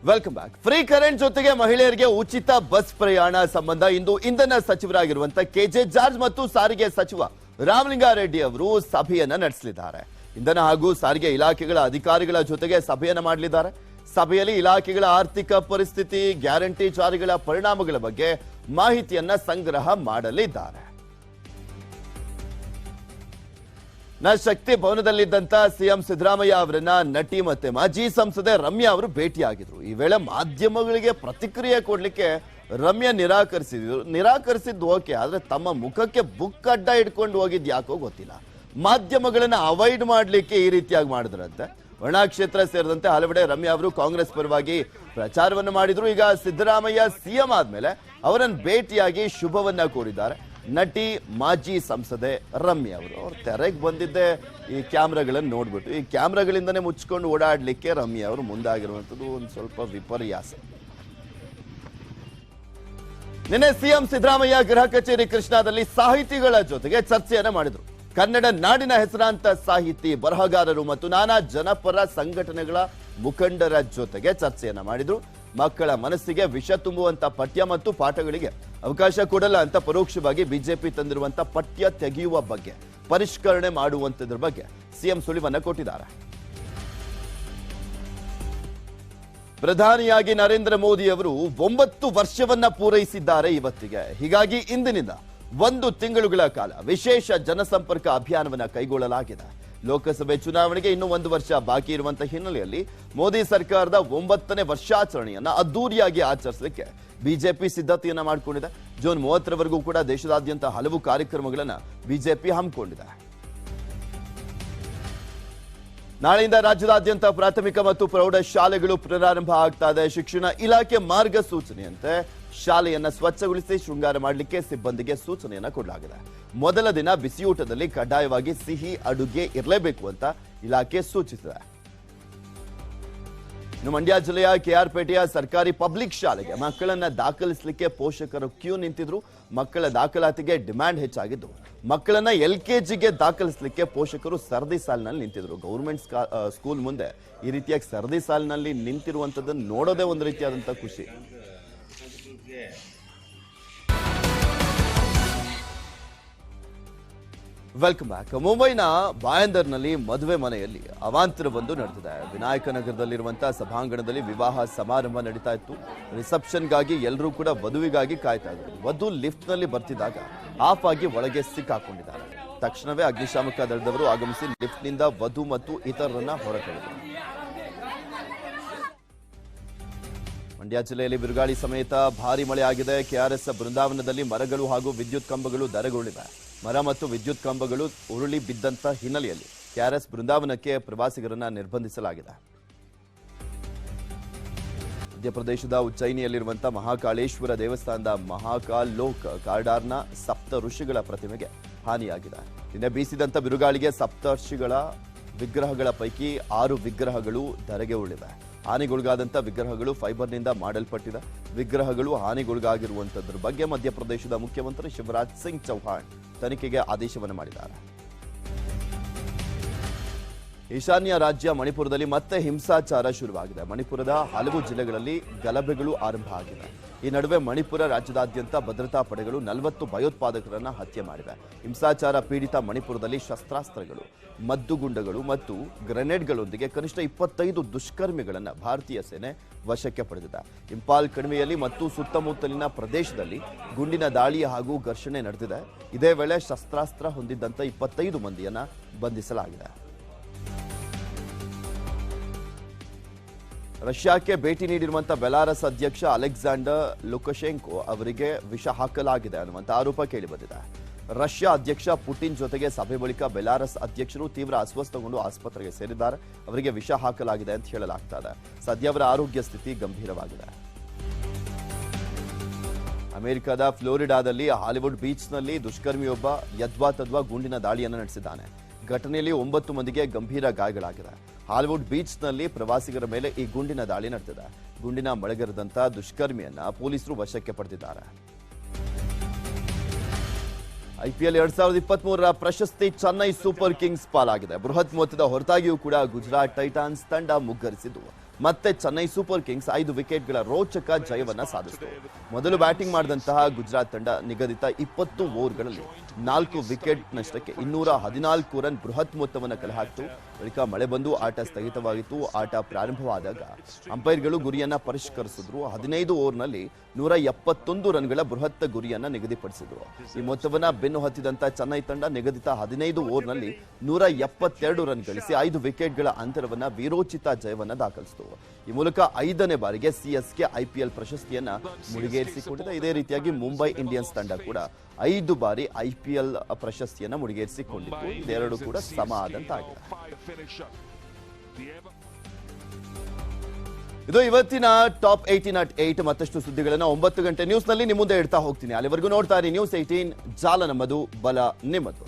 Welcome back. Free current ಜೊತೆಗೆ ಮಹಿಳೆಯರಿಗೆ ಉಚಿತ ಬಸ್ ಪ್ರಯಾಣ ಸಂಬಂಧ ಇಂದು ಇಂಧನ ಸಚಿವರಾಗಿರುವಂತಹ ಕೆಜೆ ಜಾರ್ಜ್ ಮತ್ತು ಸಾರಿಗೆ ಸಚಿವ ರಾಮಲಿಂಗಾರೆಡ್ಡಿ ಅವರು ಸಭೆಯನ್ನ ನಡೆಸಲಿದ್ದಾರೆ. ಇಂಧನ ಹಾಗೂ ಸಾರಿಗೆ ಇಲಾಖೆಗಳ ಅಧಿಕಾರಿಗಳ ಜೊತೆಗೆ ಸಭೆಯನ್ನ ಮಾಡಲಿದ್ದಾರೆ. ಸಭೆಯಲ್ಲಿ ಇಲಾಖೆಗಳ ಆರ್ಥಿಕ ಪರಿಸ್ಥಿತಿ, ಗ್ಯಾರಂಟಿ ಜಾರಿಗಳ ಪರಿಣಾಮಗಳ ಬಗ್ಗೆ ಮಾಹಿತಿಯನ್ನ ಸಂಗ್ರಹ ಮಾಡಲಿದ್ದಾರೆ. ಶಕ್ತಿ ಭವನದಲ್ಲಿದ್ದಂತ ಸಿಎಂ ಸಿದ್ದರಾಮಯ್ಯ ಅವರನ್ನ ನಟಿ ಮತ್ತೆ ಮಾಜಿ ಸಂಸದೆ ರಮ್ಯಾ ಅವರು ಭೇಟಿಯಾಗಿದ್ರು. ಈ ವೇಳೆ ಮಾಧ್ಯಮಗಳಿಗೆ ಪ್ರತಿಕ್ರಿಯೆ ಕೊಡ್ಲಿಕ್ಕೆ ರಮ್ಯಾ ನಿರಾಕರಿಸಿದ್ದು ಓಕೆ, ಆದ್ರೆ ತಮ್ಮ ಮುಖಕ್ಕೆ ಬುಕ್ ಅಡ್ಡ ಇಟ್ಕೊಂಡು ಹೋಗಿದ್ ಯಾಕೋ ಗೊತ್ತಿಲ್ಲ. ಮಾಧ್ಯಮಗಳನ್ನ ಅವಾಯ್ಡ್ ಮಾಡ್ಲಿಕ್ಕೆ ಈ ರೀತಿಯಾಗಿ ಮಾಡಿದ್ರಂತೆ. ವರ್ಣಾ ಕ್ಷೇತ್ರ ಸೇರಿದಂತೆ ಹಲವೆಡೆ ರಮ್ಯಾ ಅವರು ಕಾಂಗ್ರೆಸ್ ಪರವಾಗಿ ಪ್ರಚಾರವನ್ನು ಮಾಡಿದ್ರು. ಈಗ ಸಿದ್ದರಾಮಯ್ಯ ಸಿಎಂ ಆದ್ಮೇಲೆ ಅವರನ್ನು ಭೇಟಿಯಾಗಿ ಶುಭವನ್ನ ಕೋರಿದ್ದಾರೆ ನಟಿ ಮಾಜಿ ಸಂಸದೆ ರಮ್ಯಾ ಅವರು. ಅವ್ರು ತೆರೆಗೆ ಬಂದಿದ್ದೆ ಈ ಕ್ಯಾಮ್ರಾಗಳನ್ನು ನೋಡ್ಬಿಟ್ಟು, ಈ ಕ್ಯಾಮ್ರಾಗಳಿಂದನೇ ಮುಚ್ಕೊಂಡು ಓಡಾಡ್ಲಿಕ್ಕೆ ರಮ್ಯಾ ಅವರು ಮುಂದಾಗಿರುವಂಥದ್ದು ಒಂದು ಸ್ವಲ್ಪ ವಿಪರ್ಯಾಸ. ನಿನ್ನೆ ಸಿಎಂ ಸಿದ್ದರಾಮಯ್ಯ ಗೃಹ ಕಚೇರಿ ಕೃಷ್ಣಾದಲ್ಲಿ ಸಾಹಿತಿಗಳ ಜೊತೆಗೆ ಚರ್ಚೆಯನ್ನ ಮಾಡಿದ್ರು. ಕನ್ನಡ ನಾಡಿನ ಹೆಸರಾಂತ ಸಾಹಿತಿ, ಬರಹಗಾರರು ಮತ್ತು ನಾನಾ ಜನಪರ ಸಂಘಟನೆಗಳ ಮುಖಂಡರ ಜೊತೆಗೆ ಚರ್ಚೆಯನ್ನ ಮಾಡಿದ್ರು. ಮಕ್ಕಳ ಮನಸ್ಸಿಗೆ ವಿಷ ತುಂಬುವಂತ ಪಠ್ಯ ಮತ್ತು ಪಾಠಗಳಿಗೆ ಅವಕಾಶ ಕೊಡಲ್ಲ ಅಂತ ಪರೋಕ್ಷವಾಗಿ ಬಿಜೆಪಿ ತಂದಿರುವಂತ ಪಠ್ಯ ತೆಗೆಯುವ ಬಗ್ಗೆ, ಪರಿಷ್ಕರಣೆ ಮಾಡುವಂತದ್ರ ಬಗ್ಗೆ ಸಿಎಂ ಸುಳಿವನ್ನ ಕೊಟ್ಟಿದ್ದಾರೆ. ಪ್ರಧಾನಿಯಾಗಿ ನರೇಂದ್ರ ಮೋದಿ ಅವರು 9 ವರ್ಷವನ್ನ ಪೂರೈಸಿದ್ದಾರೆ ಇವತ್ತಿಗೆ. ಹೀಗಾಗಿ ಇಂದಿನಿಂದ 1 ತಿಂಗಳುಗಳ ಕಾಲ ವಿಶೇಷ ಜನಸಂಪರ್ಕ ಅಭಿಯಾನವನ್ನ ಕೈಗೊಳ್ಳಲಾಗಿದೆ. ಲೋಕಸಭೆ ಚುನಾವಣೆಗೆ ಇನ್ನೂ 1 ವರ್ಷ ಬಾಕಿ ಇರುವಂತಹ ಹಿನ್ನೆಲೆಯಲ್ಲಿ ಮೋದಿ ಸರ್ಕಾರದ 9ನೇ ವರ್ಷಾಚರಣೆಯನ್ನ ಅದ್ದೂರಿಯಾಗಿ ಆಚರಿಸಲಿಕ್ಕೆ ಬಿಜೆಪಿ ಸಿದ್ಧತೆಯನ್ನ ಮಾಡಿಕೊಂಡಿದೆ. ಜೂನ್ 30ರವರೆಗೂ ಕೂಡ ದೇಶದಾದ್ಯಂತ ಹಲವು ಕಾರ್ಯಕ್ರಮಗಳನ್ನ ಬಿಜೆಪಿ ಹಮ್ಮಿಕೊಂಡಿದೆ. ನಾಳೆಯಿಂದ ರಾಜ್ಯದಾದ್ಯಂತ ಪ್ರಾಥಮಿಕ ಮತ್ತು ಪ್ರೌಢ ಶಾಲೆಗಳು ಪ್ರಾರಂಭ ಆಗ್ತಾ ಇದೆ. ಶಿಕ್ಷಣ ಇಲಾಖೆ ಮಾರ್ಗಸೂಚನೆಯಂತೆ ಶಾಲೆಯನ್ನ ಸ್ವಚ್ಛಗೊಳಿಸಿ ಶೃಂಗಾರ ಮಾಡಲಿಕ್ಕೆ ಸಿಬ್ಬಂದಿಗೆ ಸೂಚನೆಯನ್ನ ಕೊಡಲಾಗಿದೆ. ಮೊದಲ ದಿನ ಬಿಸಿಯೂಟದಲ್ಲಿ ಕಡ್ಡಾಯವಾಗಿ ಸಿಹಿ ಅಡುಗೆ ಇರಲೇಬೇಕು ಅಂತ ಇಲಾಖೆ ಸೂಚಿಸಿದೆ. ಇನ್ನು ಮಂಡ್ಯ ಜಿಲ್ಲೆಯ ಕೆಆರ್ಪೇಟೆಯ ಸರ್ಕಾರಿ ಪಬ್ಲಿಕ್ ಶಾಲೆಗೆ ಮಕ್ಕಳನ್ನ ದಾಖಲಿಸಲಿಕ್ಕೆ ಪೋಷಕರು ಕ್ಯೂ ನಿಂತಿದ್ರು. ಮಕ್ಕಳ ದಾಖಲಾತಿಗೆ ಡಿಮ್ಯಾಂಡ್ ಹೆಚ್ಚಾಗಿದ್ದು ಮಕ್ಕಳನ್ನ LKGಗೆ ದಾಖಲಿಸಲಿಕ್ಕೆ ಪೋಷಕರು ಸರದಿ ಸಾಲಿನಲ್ಲಿ ನಿಂತಿದ್ರು. ಗೌರ್ಮೆಂಟ್ ಸ್ಕೂಲ್ ಮುಂದೆ ಈ ರೀತಿಯಾಗಿ ಸರದಿ ಸಾಲಿನಲ್ಲಿ ನಿಂತಿರುವಂತದ್ದನ್ನು ನೋಡೋದೇ ಒಂದು ರೀತಿಯಾದಂತಹ ಖುಷಿ. Welcome back. ಮುಂಬೈನ ಬಾಯಂದರ್ನಲ್ಲಿ ಮದುವೆ ಮನೆಯಲ್ಲಿ ಅವಾಂತರವೊಂದು ನಡೆದಿದೆ. ವಿನಾಯಕನಗರದಲ್ಲಿರುವಂತಹ ಸಭಾಂಗಣದಲ್ಲಿ ವಿವಾಹ ಸಮಾರಂಭ ನಡೀತಾ ಇತ್ತು. ರಿಸೆಪ್ಷನ್ಗಾಗಿ ಎಲ್ಲರೂ ಕೂಡ ವಧುವಿಗಾಗಿ ಕಾಯ್ತಾ ಇದ್ರು. ವಧು ಲಿಫ್ಟ್ ನಲ್ಲಿ ಬರ್ತಿದ್ದಾಗ ಆಫ್ ಆಗಿ ಒಳಗೆ ಸಿಕ್ಕಾಕೊಂಡಿದ್ದಾರೆ. ತಕ್ಷಣವೇ ಅಗ್ನಿಶಾಮಕ ದಳದವರು ಆಗಮಿಸಿ ಲಿಫ್ಟ್ ನಿಂದ ವಧು ಮತ್ತು ಇತರರನ್ನ ಹೊರತಂದರು. ಮಂಡ್ಯ ಜಿಲ್ಲೆಯಲ್ಲಿ ಬಿರುಗಾಳಿ ಸಮೇತ ಭಾರಿ ಮಳೆ ಆಗಿದೆ. ಕೆಆರ್ಎಸ್ ಬೃಂದಾವನದಲ್ಲಿ ಮರಗಳು ಹಾಗೂ ವಿದ್ಯುತ್ ಕಂಬಗಳು ಧರೆಗುರುಳಿವೆ. ಮರ ಮತ್ತು ವಿದ್ಯುತ್ ಕಂಬಗಳು ಉರುಳಿ ಬಿದ್ದಂತ ಹಿನ್ನೆಲೆಯಲ್ಲಿ ಕೆಆರ್ಎಸ್ ಬೃಂದಾವನಕ್ಕೆ ಪ್ರವಾಸಿಗರನ್ನ ನಿರ್ಬಂಧಿಸಲಾಗಿದೆ. ಮಧ್ಯಪ್ರದೇಶದ ಉಜ್ಜಯಿನಿಯಲ್ಲಿರುವಂತಹ ಮಹಾಕಾಳೇಶ್ವರ ದೇವಸ್ಥಾನದ ಮಹಾಕಾಲ್ ಲೋಕ್ ಕಾರ್ಡಾರ್ನ ಸಪ್ತ ಋಷಿಗಳ ಪ್ರತಿಮೆಗೆ ಹಾನಿಯಾಗಿದೆ. ನಿನ್ನೆ ಬೀಸಿದಂತ ಬಿರುಗಾಳಿಗೆ ಸಪ್ತರ್ಷಿಗಳ ವಿಗ್ರಹಗಳ ಪೈಕಿ 6 ವಿಗ್ರಹಗಳು ಧರೆಗೆ ಉರುಳಿವೆ. ಹಾನಿಗೊಳಗಾದಂಥ ವಿಗ್ರಹಗಳು ಫೈಬರ್ನಿಂದ ಮಾಡಲ್ಪಟ್ಟಿದೆ. ವಿಗ್ರಹಗಳು ಹಾನಿಗೊಳಗಾಗಿರುವಂತದ್ರ ಬಗ್ಗೆ ಮಧ್ಯಪ್ರದೇಶದ ಮುಖ್ಯಮಂತ್ರಿ ಶಿವರಾಜ್ ಸಿಂಗ್ ಚೌಹಾಣ್ ತನಿಖೆಗೆ ಆದೇಶವನ್ನು ಮಾಡಿದ್ದಾರೆ. ಈಶಾನ್ಯ ರಾಜ್ಯ ಮಣಿಪುರದಲ್ಲಿ ಮತ್ತೆ ಹಿಂಸಾಚಾರ ಶುರುವಾಗಿದೆ. ಮಣಿಪುರದ ಹಲವು ಜಿಲ್ಲೆಗಳಲ್ಲಿ ಗಲಭೆಗಳು ಆರಂಭ ಆಗಿದೆ. ಈ ನಡುವೆ ಮಣಿಪುರ ರಾಜ್ಯದಾದ್ಯಂತ ಭದ್ರತಾ ಪಡೆಗಳು 40 ಭಯೋತ್ಪಾದಕರನ್ನ ಹತ್ಯೆ ಮಾಡಿವೆ. ಹಿಂಸಾಚಾರ ಪೀಡಿತ ಮಣಿಪುರದಲ್ಲಿ ಶಸ್ತ್ರಾಸ್ತ್ರಗಳು, ಮದ್ದುಗುಂಡಗಳು ಮತ್ತು ಗ್ರೆನೇಡ್ಗಳೊಂದಿಗೆ ಕನಿಷ್ಠ 25 ದುಷ್ಕರ್ಮಿಗಳನ್ನ ಭಾರತೀಯ ಸೇನೆ ವಶಕ್ಕೆ ಪಡೆದಿದೆ. ಇಂಪಾಲ್ ಕಣಿವೆಯಲ್ಲಿ ಮತ್ತು ಸುತ್ತಮುತ್ತಲಿನ ಪ್ರದೇಶದಲ್ಲಿ ಗುಂಡಿನ ದಾಳಿ ಹಾಗೂ ಘರ್ಷಣೆ ನಡೆದಿದೆ. ಇದೇ ವೇಳೆ ಶಸ್ತ್ರಾಸ್ತ್ರ ಹೊಂದಿದ್ದಂತ 25 ಮಂದಿಯನ್ನ ಬಂಧಿಸಲಾಗಿದೆ. ರಷ್ಯಾಕ್ಕೆ ಭೇಟಿ ನೀಡಿರುವಂತಹ ಬೆಲಾರಸ್ ಅಧ್ಯಕ್ಷ ಅಲೆಕ್ಸಾಂಡರ್ ಲುಕಶೆಂಕೋ ಅವರಿಗೆ ವಿಷ ಹಾಕಲಾಗಿದೆ ಅನ್ನುವಂಥ ಆರೋಪ ಕೇಳಿಬಂದಿದೆ. ರಷ್ಯಾ ಅಧ್ಯಕ್ಷ ಪುಟಿನ್ ಜೊತೆಗೆ ಸಭೆ ಬಳಿಕ ಬೆಲಾರಸ್ ಅಧ್ಯಕ್ಷರು ತೀವ್ರ ಅಸ್ವಸ್ಥಗೊಂಡು ಆಸ್ಪತ್ರೆಗೆ ಸೇರಿದ್ದಾರೆ. ಅವರಿಗೆ ವಿಷ ಹಾಕಲಾಗಿದೆ ಅಂತ ಹೇಳಲಾಗ್ತಾ ಇದೆ. ಸದ್ಯ ಅವರ ಆರೋಗ್ಯ ಸ್ಥಿತಿ ಗಂಭೀರವಾಗಿದೆ. ಅಮೆರಿಕದ ಫ್ಲೋರಿಡಾದಲ್ಲಿ ಹಾಲಿವುಡ್ ಬೀಚ್ನಲ್ಲಿ ದುಷ್ಕರ್ಮಿಯೊಬ್ಬ ಯದ್ವಾತದ್ವಾ ಗುಂಡಿನ ದಾಳಿಯನ್ನು ನಡೆಸಿದ್ದಾನೆ. ಘಟನೆಯಲ್ಲಿ 9 ಮಂದಿಗೆ ಗಂಭೀರ ಗಾಯಗಳಾಗಿದೆ. ಹಾಲಿವುಡ್ ಬೀಚ್ನಲ್ಲಿ ಪ್ರವಾಸಿಗರ ಮೇಲೆ ಈ ಗುಂಡಿನ ದಾಳಿ ನಡೆದಿದೆ. ಗುಂಡಿನ ಮಳೆಗರೆದಂತ ದುಷ್ಕರ್ಮಿಯನ್ನ ಪೊಲೀಸರು ವಶಕ್ಕೆ ಪಡೆದಿದ್ದಾರೆ. ಐಪಿಎಲ್ 2023ರ ಪ್ರಶಸ್ತಿ ಚೆನ್ನೈ ಸೂಪರ್ ಕಿಂಗ್ಸ್ ಪಾಲಾಗಿದೆ. ಬೃಹತ್ ಮೊತ್ತದ ಹೊರತಾಗಿಯೂ ಕೂಡ ಗುಜರಾತ್ ಟೈಟಾನ್ಸ್ ತಂಡ ಮುಗ್ಗರಿಸಿದ್ದು ಮತ್ತೆ ಚೆನ್ನೈ ಸೂಪರ್ ಕಿಂಗ್ಸ್ 5 ವಿಕೆಟ್ಗಳ ರೋಚಕ ಜಯವನ್ನ ಸಾಧಿಸಿತು. ಮೊದಲು ಬ್ಯಾಟಿಂಗ್ ಮಾಡಿದಂತಹ ಗುಜರಾತ್ ತಂಡ ನಿಗದಿತ 20 ಓವರ್ಗಳಲ್ಲಿ 4 ವಿಕೆಟ್ ನಷ್ಟಕ್ಕೆ 214 ರನ್ ಬೃಹತ್ ಮೊತ್ತವನ್ನು ಕಲೆ ಹಾಕಿತು. ಬಳಿಕ ಮಳೆ ಬಂದು ಆಟ ಸ್ಥಗಿತವಾಗಿತ್ತು. ಆಟ ಪ್ರಾರಂಭವಾದಾಗ ಅಂಪೈರ್ಗಳು ಗುರಿಯನ್ನ ಪರಿಷ್ಕರಿಸಿದ್ರು. 15 ಓವರ್ನಲ್ಲಿ 171 ರನ್ಗಳ ಬೃಹತ್ ಗುರಿಯನ್ನ ನಿಗದಿಪಡಿಸಿದ್ರು. ಈ ಮೊತ್ತವನ್ನ ಬೆನ್ನು ಹತ್ತಿದಂತ ಚೆನ್ನೈ ತಂಡ ನಿಗದಿತ 15 ಓವರ್ನಲ್ಲಿ 172 ರನ್ ಗಳಿಸಿ 5 ವಿಕೆಟ್ಗಳ ಅಂತರವನ್ನ ವೀರೋಚಿತ ಜಯವನ್ನ ದಾಖಲಿಸಿತು. ಈ ಮೂಲಕ 5ನೇ ಬಾರಿಗೆ ಸಿಎಸ್ಕೆ ಐಪಿಎಲ್ ಪ್ರಶಸ್ತಿಯನ್ನ ಮುಡಿಗೇರಿಸಿಕೊಂಡಿದೆ. ಇದೇ ರೀತಿಯಾಗಿ ಮುಂಬೈ ಇಂಡಿಯನ್ಸ್ ತಂಡ ಕೂಡ 5 ಬಾರಿ ಐಪಿಎಲ್ ಪ್ರಶಸ್ತಿಯನ್ನ ಮುಡಿಗೇರಿಸಿಕೊಂಡಿತ್ತು. ಇದೆರಡು ಕೂಡ ಸಮ ಆದಂತಾಗಿದೆ. ಇದು ಇವತ್ತಿನ ಟಾಪ್ 18 ಮತ್ತಷ್ಟು ಸುದ್ದಿಗಳನ್ನ 9 ಗಂಟೆ ನ್ಯೂಸ್ ನಲ್ಲಿ ನಿಮ್ಮ ಮುಂದೆ ಇಡ್ತಾ ಹೋಗ್ತೀನಿ. ಅಲ್ಲಿವರೆಗೂ ನೋಡ್ತಾ ಇರಿ ನ್ಯೂಸ್ 18, ಜಾಲ ನಮ್ಮದು, ಬಲ ನಿಮ್ಮದು.